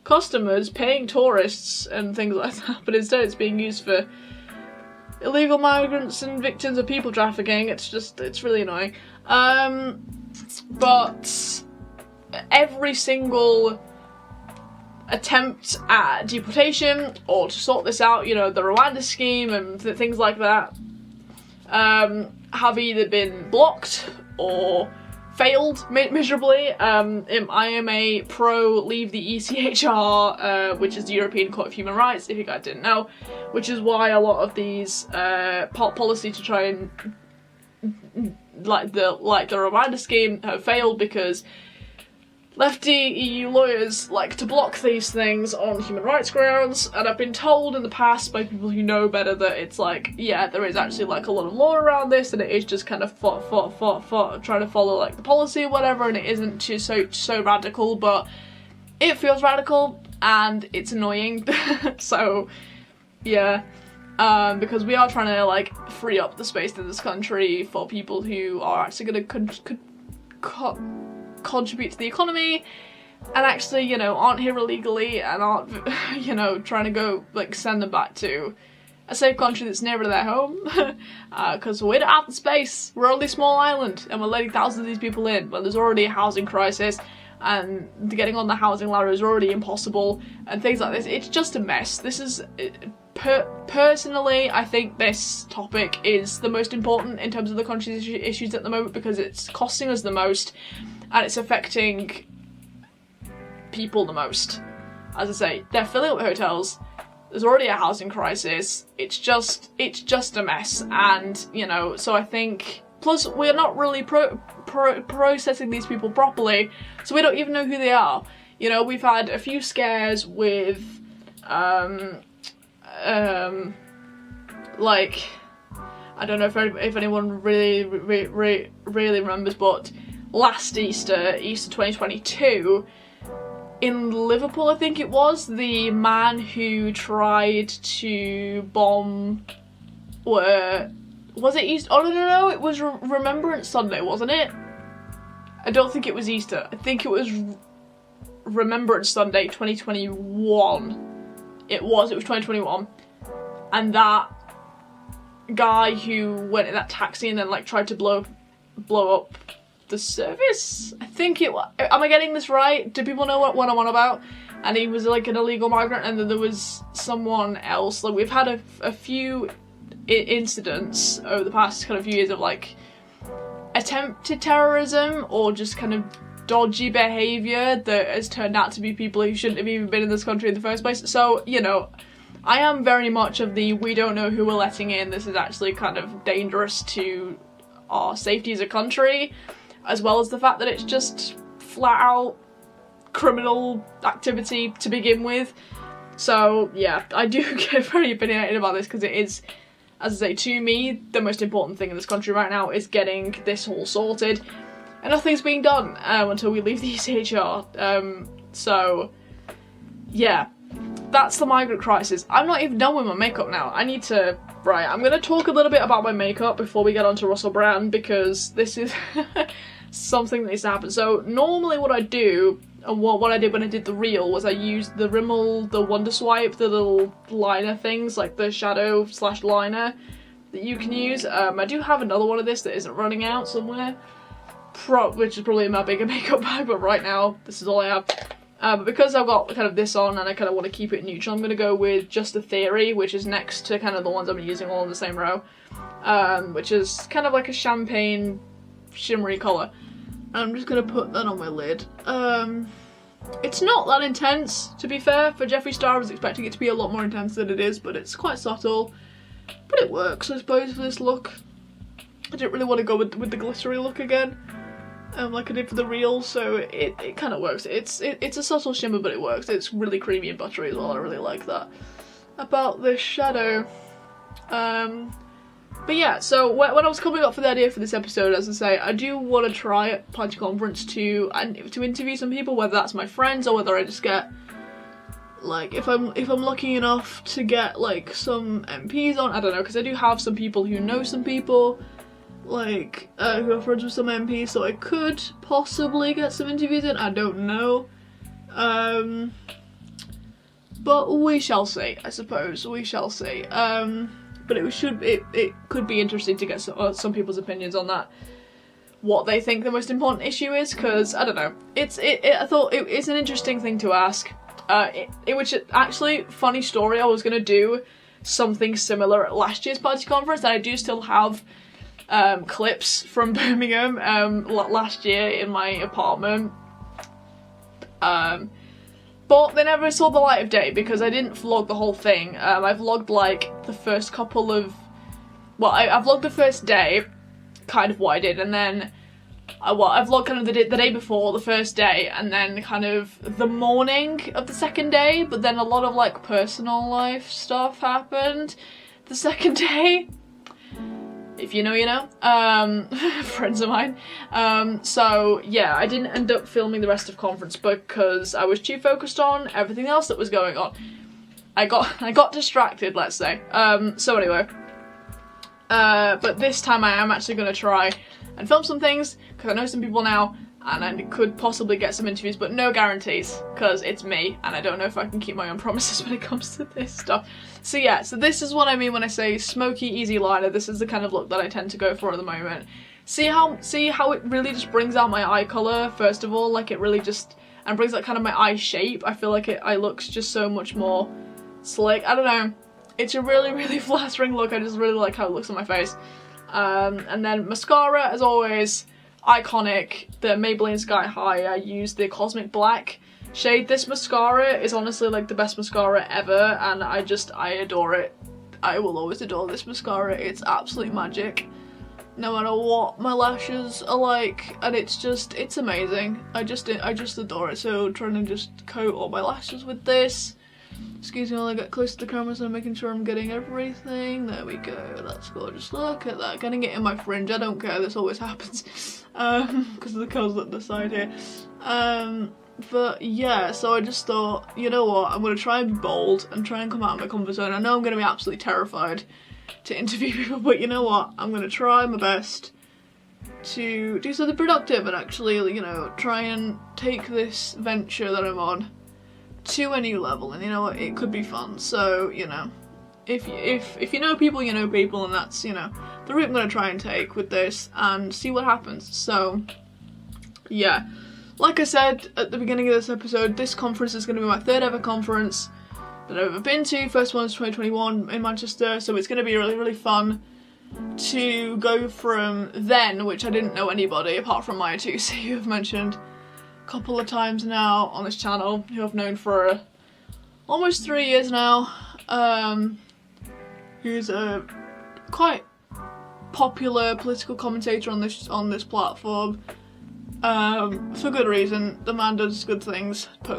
customers, paying tourists and things like that, but instead it's being used for illegal migrants and victims of people trafficking. It's really annoying. But every single attempt at deportation or to sort this out, you know, the Rwanda scheme and things like that, have either been blocked or failed miserably. I am a pro leave the ECHR, which is the European Court of Human Rights, if you guys didn't know, which is why a lot of these policy to try and like the reminder scheme have failed, because lefty EU lawyers like to block these things on human rights grounds, and I've been told in the past by people who know better that it's like, yeah, there is actually like a lot of law around this, and it is just kind of trying to follow like the policy or whatever, and it isn't too so radical, but it feels radical and it's annoying. So yeah, because we are trying to like free up the space in this country for people who are actually going to contribute to the economy and actually, you know, aren't here illegally and aren't, you know, trying to go like send them back to a safe country that's nearer to their home, because we don't have the space. We're only a small island and we're letting thousands of these people in when there's already a housing crisis and getting on the housing ladder is already impossible and things like this. It's just a mess. This is personally, I think this topic is the most important in terms of the country's issues at the moment, because it's costing us the most and it's affecting people the most. As I say, they're filling up hotels, there's already a housing crisis, it's just a mess, and, you know, so I think, plus we're not really processing these people properly, so we don't even know who they are. You know, we've had a few scares with, like, I don't know if anyone really remembers, but last Easter 2022, in Liverpool, I think it was, the man who tried to bomb, was it Easter? Oh no, it was Remembrance Sunday, wasn't it? I don't think it was Easter. I think it was Remembrance Sunday 2021. It was 2021. And that guy who went in that taxi and then like tried to blow up the service, I think it was. Am I getting this right? Do people know what I'm on about? And he was like an illegal migrant, and then there was someone else. Like, we've had a few incidents over the past kind of few years of like attempted terrorism or just kind of dodgy behaviour that has turned out to be people who shouldn't have even been in this country in the first place. So, you know, I am very much of the we don't know who we're letting in, this is actually kind of dangerous to our safety as a country, as well as the fact that it's just flat out criminal activity to begin with. So yeah, I do get very opinionated about this because it is, as I say, to me, the most important thing in this country right now is getting this all sorted, and nothing's being done until we leave the ECHR. So yeah, that's the migrant crisis. I'm not even done with my makeup now. I need to... Right, I'm going to talk a little bit about my makeup before we get on to Russell Brand, because this is something that needs to happen. So normally what I do, and what I did when I did the reel, was I used the Rimmel, the Wonder Swipe, the little liner things, like the shadow / liner that you can use. I do have another one of this that isn't running out somewhere, which is probably in my bigger makeup bag, but right now this is all I have. But because I've got kind of this on and I kind of want to keep it neutral, I'm going to go with Just a Theory, which is next to kind of the ones I've been using all in the same row, which is kind of like a champagne shimmery colour. I'm just going to put that on my lid. It's not that intense, to be fair. For Jeffree Star, I was expecting it to be a lot more intense than it is, but it's quite subtle. But it works, I suppose, for this look. I didn't really want to go with the glittery look again, like I did for the reel, so it kind of works. It's a subtle shimmer, but it works. It's really creamy and buttery as well. I really like that about this shadow. But yeah, so when I was coming up for the idea for this episode, as I say, I do want to try at Party Conference to interview some people, whether that's my friends or whether I just get, like, if I'm lucky enough to get like some MPs on. I don't know, because I do have some people who know some people, like, who are friends with some MPs, so I could possibly get some interviews in, I don't know. But we shall see, I suppose, we shall see. But it could be interesting to get some people's opinions on that, what they think the most important issue is, because, I don't know, I thought it's an interesting thing to ask. Which, actually, funny story, I was going to do something similar at last year's Party Conference, and I do still have clips from Birmingham last year in my apartment. But they never saw the light of day because I didn't vlog the whole thing. I vlogged like the first couple of, well, I vlogged the first day, kind of what I did, and then I vlogged kind of the day before, the first day, and then kind of the morning of the second day, but then a lot of like personal life stuff happened the second day. If you know, you know. Friends of mine. So yeah, I didn't end up filming the rest of conference because I was too focused on everything else that was going on. I got distracted, let's say. So anyway. But this time I am actually going to try and film some things because I know some people now and I could possibly get some interviews, but no guarantees because it's me and I don't know if I can keep my own promises when it comes to this stuff. So yeah, so this is what I mean when I say smoky, easy liner. This is the kind of look that I tend to go for at the moment. See how it really just brings out my eye colour, first of all, like it really just, and brings out kind of my eye shape. I feel like it looks just so much more slick. I don't know. It's a really, really flattering look. I just really like how it looks on my face. And then mascara, as always, iconic. The Maybelline Sky High. I use the Cosmic Black shade. This mascara is honestly like the best mascara ever, and I adore it. I will always adore this mascara. It's absolute magic, no matter what my lashes are like, and it's amazing. I just adore it. So trying to just coat all my lashes with this. Excuse me while I get close to the camera, so I'm making sure I'm getting everything. There we go, that's gorgeous. Look at that, getting it in my fringe. I don't care, this always happens. Because of the curls at the side here. But yeah, so I just thought, you know what, I'm going to try and be bold and try and come out of my comfort zone. I know I'm going to be absolutely terrified to interview people, but you know what, I'm going to try my best to do something productive and actually, you know, try and take this venture that I'm on to a new level, and you know what, it could be fun. So, you know, if you know people, you know people, and that's, you know, the route I'm going to try and take with this and see what happens. So yeah, like I said at the beginning of this episode, this conference is going to be my third ever conference that I've ever been to. First one was 2021 in Manchester, so it's going to be really, really fun to go from then, which I didn't know anybody apart from Maya 2C, who I've mentioned couple of times now on this channel, who I've known for almost 3 years now, who's a quite popular political commentator on this platform, for good reason. The man does good things. I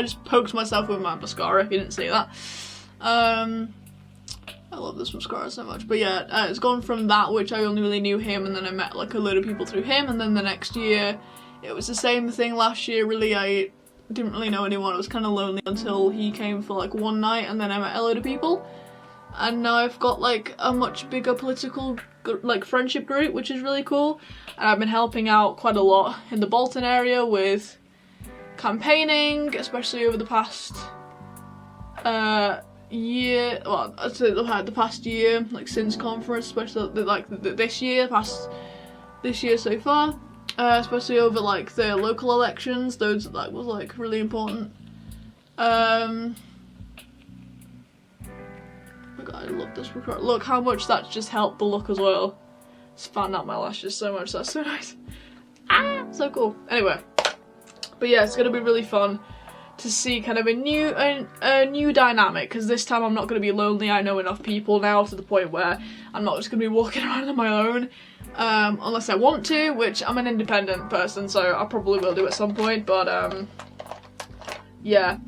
just poked myself with my mascara, if you didn't see that. I love this mascara so much. But yeah, it's gone from that, which I only really knew him, and then I met like a load of people through him, and then the next year it was the same thing. Last year, really, I didn't really know anyone. I was kind of lonely until he came for like one night, and then I met a load of people. And now I've got like a much bigger political like friendship group, which is really cool. And I've been helping out quite a lot in the Bolton area with campaigning, especially over the past year. Well, I'd say the past year, like since conference, especially like this year so far. Especially over like the local elections, those that was like really important. Oh my god, I love this record. Look how much that's just helped the look as well. It's fanned out my lashes so much, that's so nice. Ah, so cool. Anyway, but yeah, it's gonna be really fun to see kind of a new dynamic, because this time I'm not gonna be lonely. I know enough people now to the point where I'm not just gonna be walking around on my own. Unless I want to, which I'm an independent person, so I probably will do at some point, but yeah.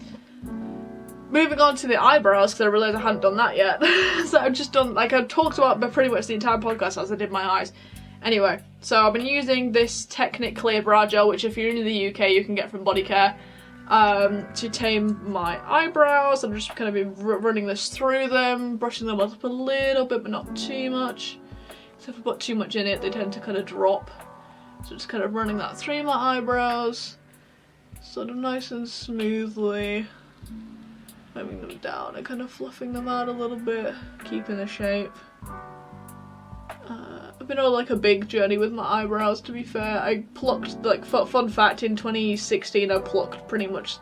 Moving on to the eyebrows, because I realised I hadn't done that yet. So I've just done, like I talked about pretty much the entire podcast as I did my eyes. Anyway, so I've been using this Technic Clear Brow Gel, which if you're in the UK you can get from Body Care, to tame my eyebrows. I'm just kind of been running this through them, brushing them up a little bit, but not too much. So if I put too much in it, they tend to kind of drop. So just kind of running that through my eyebrows, sort of nice and smoothly, moving them down and kind of fluffing them out a little bit, keeping the shape. I've been on like a big journey with my eyebrows, to be fair. I plucked, like, fun fact, in 2016 I plucked pretty much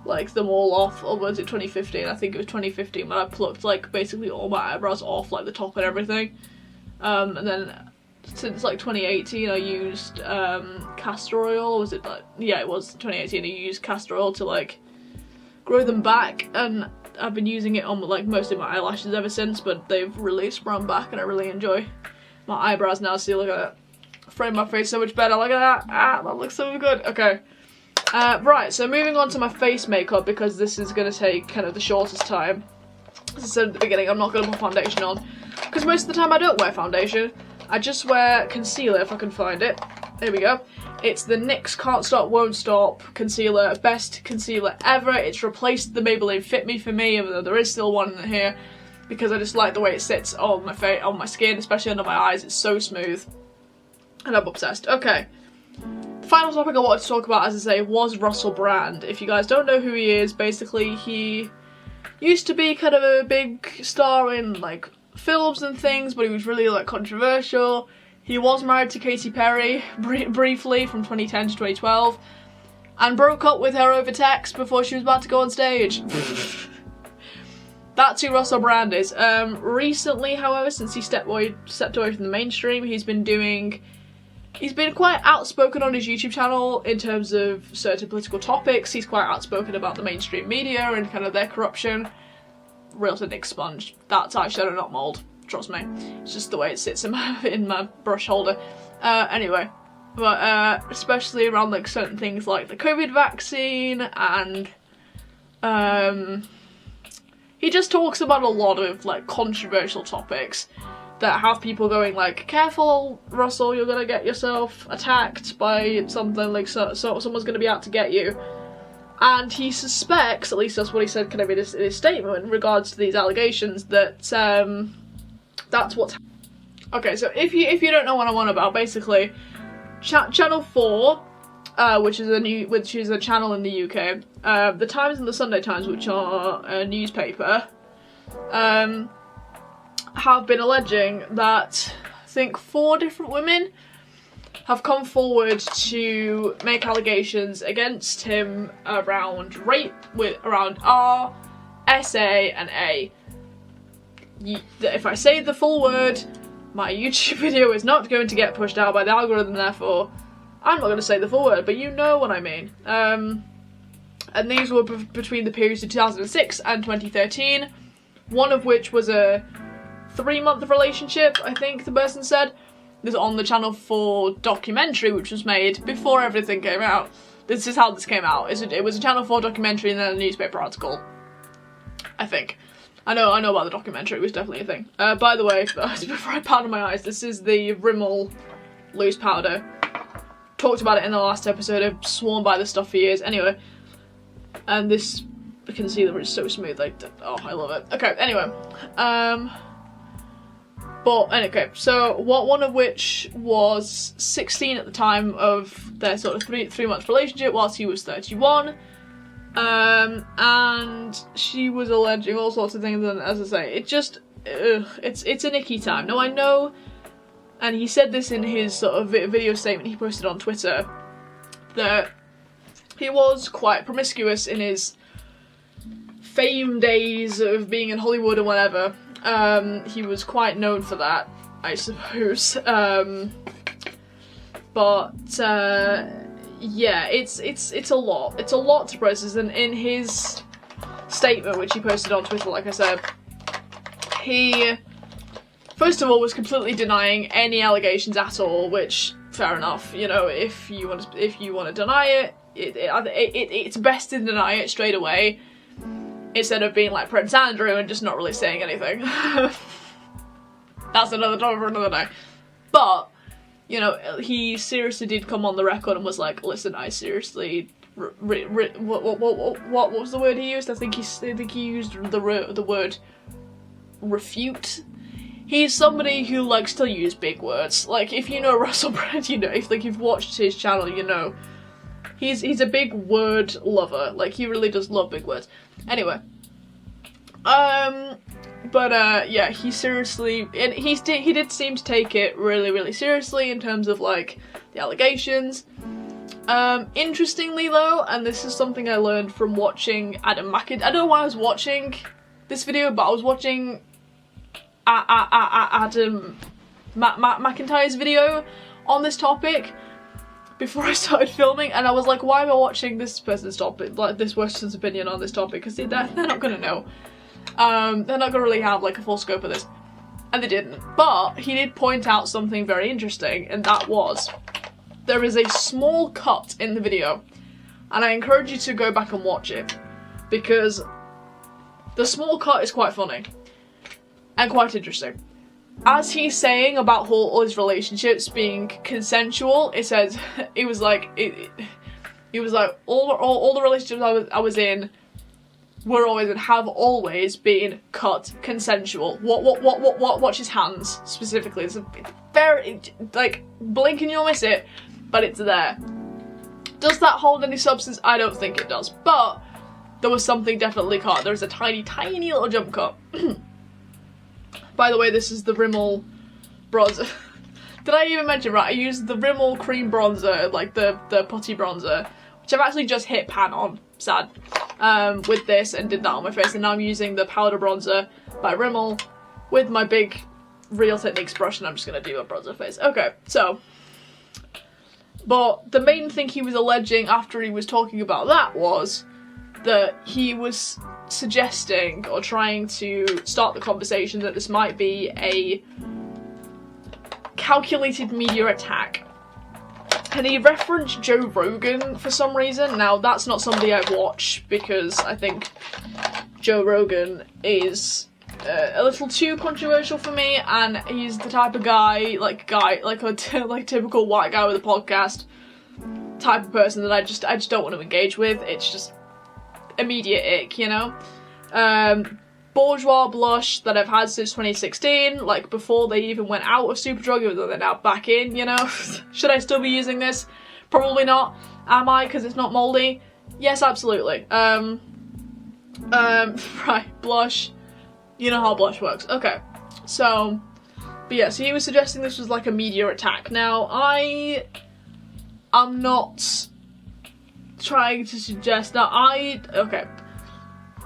like them all off, or was it 2015? I think it was 2015, but I plucked like basically all my eyebrows off, like the top and everything. And then since like 2018 I used castor oil, or was it like, yeah, it was 2018, I used castor oil to like grow them back, and I've been using it on like mostly my eyelashes ever since, but they've really sprung back and I really enjoy my eyebrows now. See, look at that. Frame my face so much better, look at that. Ah, that looks so good. Okay. Right, so moving on to my face makeup, because this is going to take kind of the shortest time. As I said at the beginning, I'm not going to put foundation on, because most of the time I don't wear foundation. I just wear concealer if I can find it. There we go. It's the NYX Can't Stop Won't Stop concealer, best concealer ever. It's replaced the Maybelline Fit Me for me, even though there is still one in here, because I just like the way it sits on my face, on my skin, especially under my eyes. It's so smooth, and I'm obsessed. Okay. The final topic I wanted to talk about, as I say, was Russell Brand. If you guys don't know who he is, basically he used to be kind of a big star in like films and things, but he was really like controversial. He was married to Katy Perry briefly from 2010 to 2012, and broke up with her over text before she was about to go on stage. That's who Russell Brand is. Recently, however, since he stepped away from the mainstream, he's been quite outspoken on his YouTube channel in terms of certain political topics. He's quite outspoken about the mainstream media and kind of their corruption. Real to Nick Sponge. That's eyeshadow, not mould. Trust me. It's just the way it sits in my brush holder. Anyway, but especially around like certain things like the COVID vaccine, and he just talks about a lot of like controversial topics that have people going like, careful Russell, you're gonna get yourself attacked by something, like so someone's gonna be out to get you. And he suspects, at least that's what he said kind of in his statement in regards to these allegations, that that's what's happening. Okay, so if you don't know what I'm on about, basically Channel 4, which is a channel in the UK, the Times and the Sunday Times, which are a newspaper, have been alleging that I think 4 different women have come forward to make allegations against him around rape, around R, SA and A. If I say the full word, my YouTube video is not going to get pushed out by the algorithm, therefore I'm not going to say the full word, but you know what I mean. And these were between the periods of 2006 and 2013, one of which was a 3-month relationship, I think the person said. This is on the Channel 4 documentary, which was made before everything came out. This is how this came out. It was a Channel 4 documentary and then a newspaper article, I think. I know about the documentary, it was definitely a thing. By the way, before I powder my eyes, this is the Rimmel loose powder. Talked about it in the last episode, I've sworn by this stuff for years. Anyway, and this concealer is so smooth, like, oh, I love it. Okay, anyway, but anyway, so one of which was 16 at the time of their sort of three month relationship, whilst he was 31. And she was alleging all sorts of things, and as I say, it's a nicky time. Now I know, and he said this in his sort of video statement he posted on Twitter, that he was quite promiscuous in his fame days of being in Hollywood and whatever. He was quite known for that, I suppose. Yeah, it's a lot. It's a lot to process, and in his statement, which he posted on Twitter, like I said, he first of all was completely denying any allegations at all, which fair enough. You know, if you want to deny it, it's best to deny it straight away, instead of being like Prince Andrew and just not really saying anything. That's another topic for another day. But, you know, he seriously did come on the record and was like, listen, I seriously, what was the word he used? I think he used the word refute. He's somebody who likes to use big words. Like, if you know Russell Brand, you know, if like you've watched his channel, you know, he's a big word lover. Like, he really does love big words. Anyway, yeah, he seriously, and he did seem to take it really, really seriously in terms of like the allegations. Interestingly though, and this is something I learned from watching Adam McIntyre. I don't know why I was watching this video, but I was watching Adam McIntyre's video on this topic before I started filming, and I was like, why am I watching this person's topic, like this person's opinion on this topic, because they're not gonna know. They're not gonna really have like a full scope of this. And they didn't. But he did point out something very interesting, and that was, there is a small cut in the video, and I encourage you to go back and watch it, because the small cut is quite funny and quite interesting. As he's saying about all his relationships being consensual, it says, he was like all the relationships I was in were always and have always been cut consensual. Watch his hands specifically. It's very, like, blink and you'll miss it, but it's there. Does that hold any substance? I don't think it does, but there was something definitely cut. There's a tiny little jump cut. By the way, this is the Rimmel bronzer. Did I even mention, right, I used the Rimmel cream bronzer, like the putty bronzer, which I've actually just hit pan on, sad, with this, and did that on my face, and now I'm using the powder bronzer by Rimmel with my big Real Techniques brush, and I'm just gonna do a bronzer face. Okay, so, but the main thing he was alleging after he was talking about that was that he was suggesting or trying to start the conversation that this might be a calculated media attack. And he referenced Joe Rogan for some reason. Now, that's not somebody I watch because I think Joe Rogan is a little too controversial for me, and he's the type of guy, like a typical white guy with a podcast type of person that I just don't want to engage with. It's just immediate ick, you know? Bourgeois blush that I've had since 2016, like before they even went out of Superdrug, even though they're now back in, you know? Should I still be using this? Probably not. Am I, because it's not mouldy? Yes, absolutely. Right, blush. You know how blush works. Okay, so, but yeah, so he was suggesting this was like a media attack. Now, I am not trying to suggest that I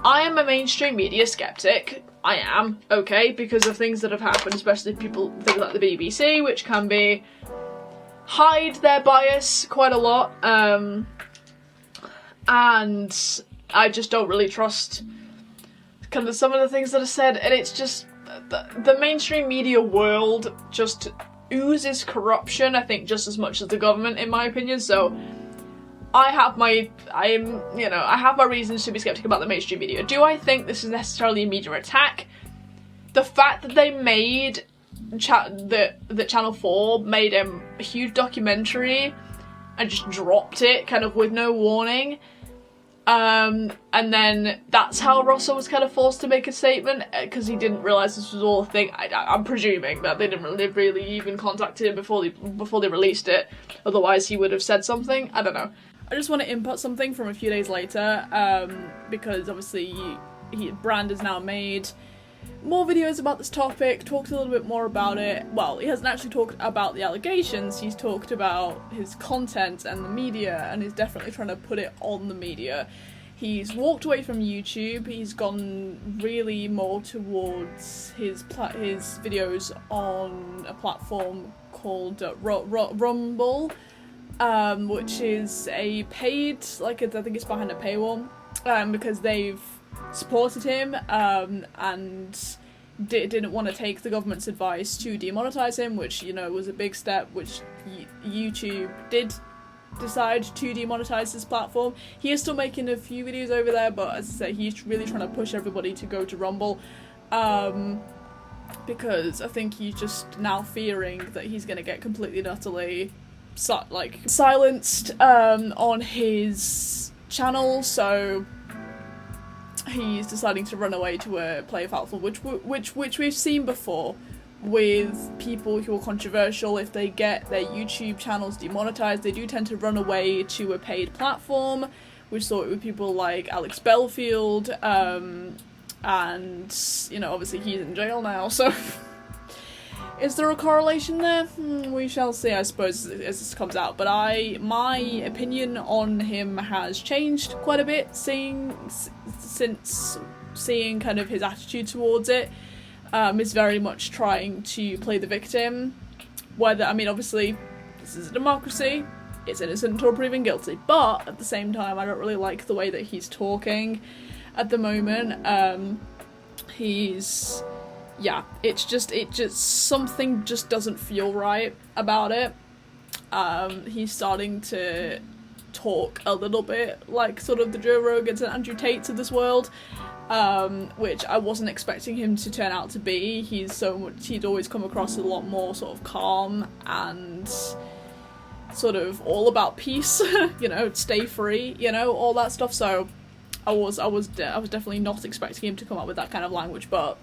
am a mainstream media skeptic. I am, okay, because of things that have happened, especially things like the BBC, which can hide their bias quite a lot, and I just don't really trust kind of some of the things that are said, and it's just, the mainstream media world just oozes corruption, I think, just as much as the government, in my opinion, so I have my reasons to be skeptical about the mainstream media. Do I think this is necessarily a media attack? The fact that they made that Channel 4 made a huge documentary and just dropped it kind of with no warning, and then that's how Russell was kind of forced to make a statement because he didn't realise this was all a thing. I'm presuming that they didn't really even contact him before they released it. Otherwise, he would have said something. I don't know. I just want to input something from a few days later, because obviously Brand has now made more videos about this topic, talked a little bit more about it. Well, he hasn't actually talked about the allegations, he's talked about his content and the media, and he's definitely trying to put it on the media. He's walked away from YouTube, he's gone really more towards his videos on a platform called Rumble, which is a paid, I think it's behind a paywall, because they've supported him, and didn't want to take the government's advice to demonetize him, which, you know, was a big step, which YouTube did decide to demonetize this platform. He is still making a few videos over there, but as I say, he's really trying to push everybody to go to Rumble, because I think he's just now fearing that he's going to get completely and utterly silenced on his channel, so he's deciding to run away to a player platform, which we've seen before with people who are controversial. If they get their YouTube channels demonetized, they do tend to run away to a paid platform. We saw it with people like Alex Belfield, and, you know, obviously he's in jail now, so is there a correlation there? We shall see, I suppose, as this comes out. But my opinion on him has changed quite a bit since seeing kind of his attitude towards it. is very much trying to play the victim. Whether, I mean, obviously, this is a democracy, it's innocent until proven guilty, but at the same time, I don't really like the way that he's talking at the moment. It's just something just doesn't feel right about it. He's starting to talk a little bit like sort of the Joe Rogans and Andrew Tates of this world, which I wasn't expecting him to turn out to be. He'd always come across as a lot more sort of calm and sort of all about peace, you know, stay free, you know, all that stuff. So I was definitely not expecting him to come up with that kind of language, but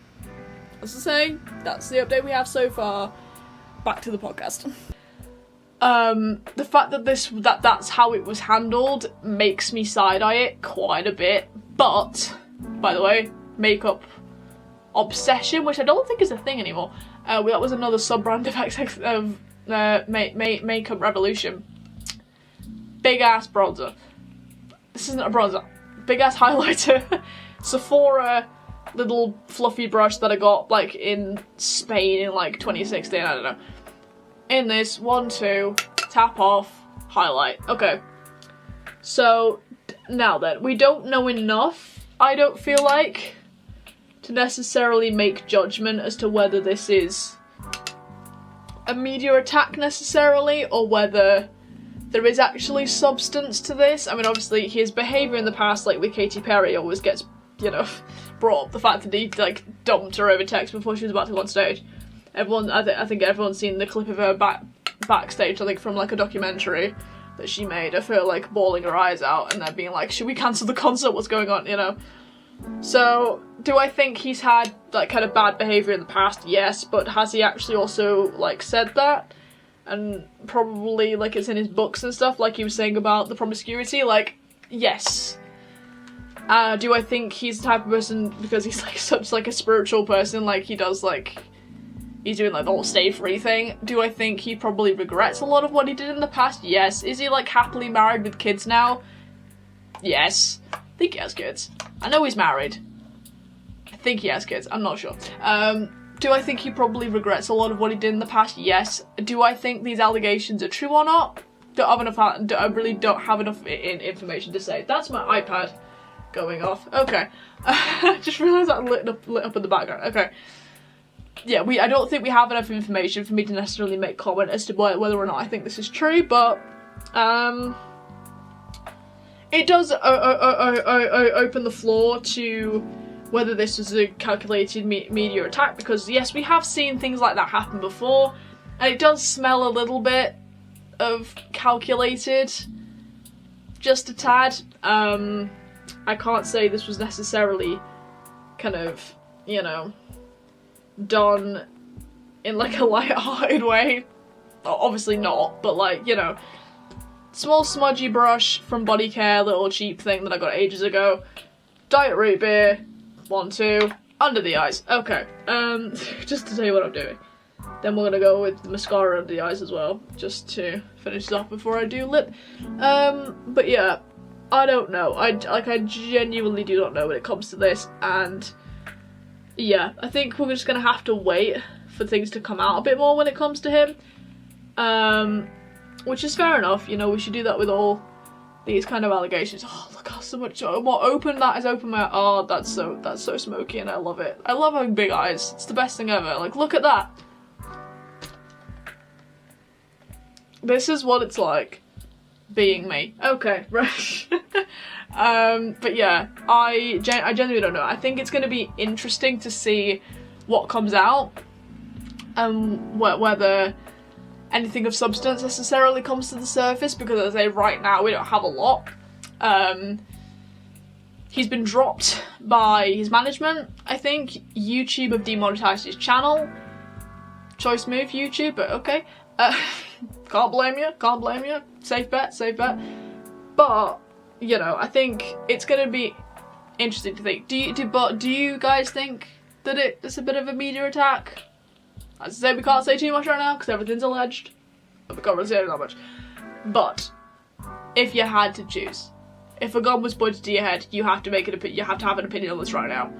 as I say, that's the update we have so far. Back to the podcast. The fact that that's how it was handled makes me side-eye it quite a bit, but, by the way, makeup obsession, which I don't think is a thing anymore, that was another sub-brand of makeup revolution. Big-ass bronzer. This isn't a bronzer. Big-ass highlighter. Sephora little fluffy brush that I got, like, in Spain in, like, 2016, I don't know. In this, 1, 2, tap off, highlight. Okay. So, now then, we don't know enough, I don't feel like, to necessarily make judgment as to whether this is a media attack necessarily, or whether there is actually substance to this. I mean, obviously, his behaviour in the past, like with Katy Perry, always gets, you know, brought up. The fact that he, like, dumped her over text before she was about to go on stage. I think everyone's seen the clip of her backstage, I think from, like, a documentary that she made of her, like, bawling her eyes out and then being like, should we cancel the concert, what's going on, you know? So, do I think he's had, like, kind of bad behaviour in the past? Yes, but has he actually also, like, said that? And probably, like, it's in his books and stuff, like he was saying about the promiscuity, like, yes. Do I think he's the type of person, because he's, like, such, like, a spiritual person, like, he does, like, he's doing, like, the whole stay free thing. Do I think he probably regrets a lot of what he did in the past? Yes. Is he, like, happily married with kids now? Yes. I think he has kids. I know he's married. I think he has kids. I'm not sure. Do I think he probably regrets a lot of what he did in the past? Yes. Do I think these allegations are true or not? I really don't have enough information to say. That's my iPad going off. Okay. Just realised that lit up in the background. Okay. Yeah, I don't think we have enough information for me to necessarily make comment as to whether or not I think this is true, but it does open the floor to whether this was a calculated media attack, because yes, we have seen things like that happen before, and it does smell a little bit of calculated, just a tad. I can't say this was necessarily kind of, you know, done in, like, a light-hearted way. Well, obviously not, but, like, you know, small smudgy brush from Body Care, little cheap thing that I got ages ago. Diet root beer, 1, 2, under the eyes. Okay, just to tell you what I'm doing. Then we're gonna go with the mascara under the eyes as well, just to finish this off before I do lip. But yeah, I don't know. I genuinely do not know when it comes to this, and yeah, I think we're just gonna have to wait for things to come out a bit more when it comes to him. Which is fair enough, you know, we should do that with all these kind of allegations. Oh, look how so much more open that is. Open my, oh, that's so smoky, and I love it. I love having big eyes. It's the best thing ever. Like, look at that. This is what it's like being me. Okay, right. But yeah, I genuinely don't know. I think it's going to be interesting to see what comes out, and whether anything of substance necessarily comes to the surface, because as I say, right now we don't have a lot. He's been dropped by his management, I think. YouTube have demonetized his channel. Choice move, YouTube, but okay. Can't blame you. Safe bet. But, you know, I think it's gonna be interesting to think. Do you guys think that it's a bit of a media attack? As I say, we can't say too much right now because everything's alleged. We can't really say that much. But if you had to choose, if a gun was pointed to your head, you have to have an opinion on this right now.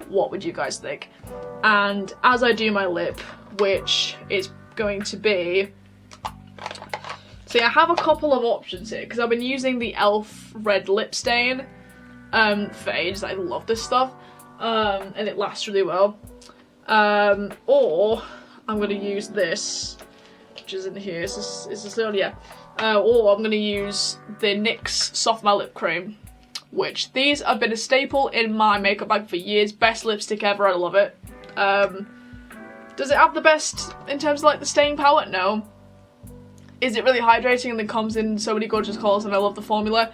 what would you guys think? And as I do my lip, which is going to be... See, I have a couple of options here, because I've been using the e.l.f. red lip stain for ages. I love this stuff, and it lasts really well. Or I'm going to use this, which is in here. Is this on? Yeah. Or I'm going to use the NYX Soft Matte Lip Cream, which these have been a staple in my makeup bag for years. Best lipstick ever, I love it. Does it have the best in terms of like the staying power? No. Is it really hydrating and then comes in so many gorgeous colours, and I love the formula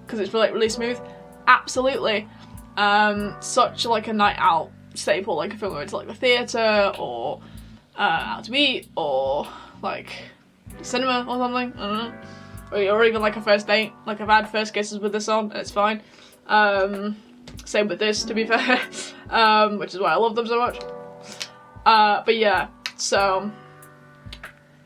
because it's really smooth? Absolutely. Such like a night out staple, like if I'm going to like the theatre or out to eat or like cinema or something, I don't know. Or even like a first date. Like I've had first kisses with this on and it's fine. Same with this, to be fair, which is why I love them so much. But yeah, so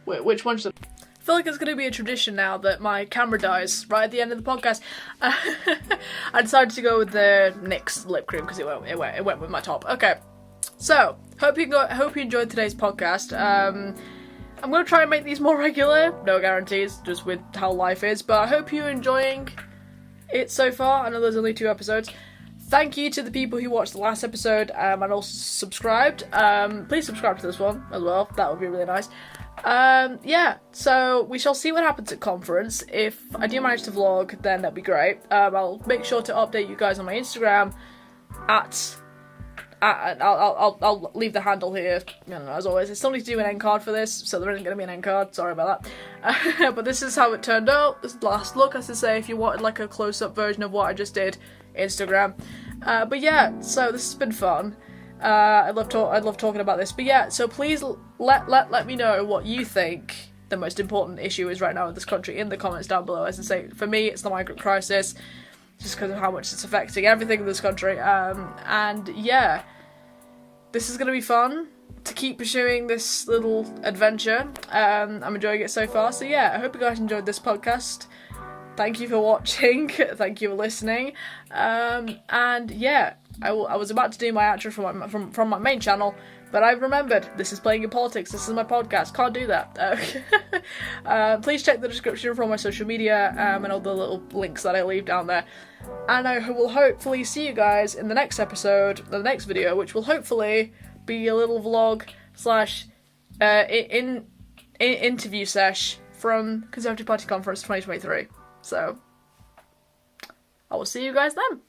which one should I feel like it's going to be a tradition now that my camera dies right at the end of the podcast. I decided to go with the NYX lip cream because it went with my top. Okay, so hope you enjoyed today's podcast. I'm going to try and make these more regular. No guarantees, just with how life is. But I hope you're enjoying it so far. I know there's only 2 episodes. Thank you to the people who watched the last episode and also subscribed. Please subscribe to this one as well. That would be really nice. Yeah, so we shall see what happens at conference. If I do manage to vlog, then that'd be great. I'll make sure to update you guys on my Instagram I'll leave the handle here, as always. I still need to do an end card for this, so there isn't going to be an end card, sorry about that. But this is how it turned out. This is the last look, as to say, if you wanted like a close-up version of what I just did, Instagram. But yeah, so this has been fun. I love talking about this, but yeah, so please let me know what you think the most important issue is right now in this country in the comments down below. As I say, for me, it's the migrant crisis, just because of how much it's affecting everything in this country. And yeah, this is going to be fun to keep pursuing this little adventure. I'm enjoying it so far. So yeah, I hope you guys enjoyed this podcast. Thank you for watching. Thank you for listening. And yeah, I was about to do my outro from my main channel, but I remembered this is Playing in Politics. This is my podcast. Can't do that. Please check the description for all my social media and all the little links that I leave down there. And I will hopefully see you guys in the next episode, the next video, which will hopefully be a little vlog / interview sesh from Conservative Party Conference 2023. So I will see you guys then.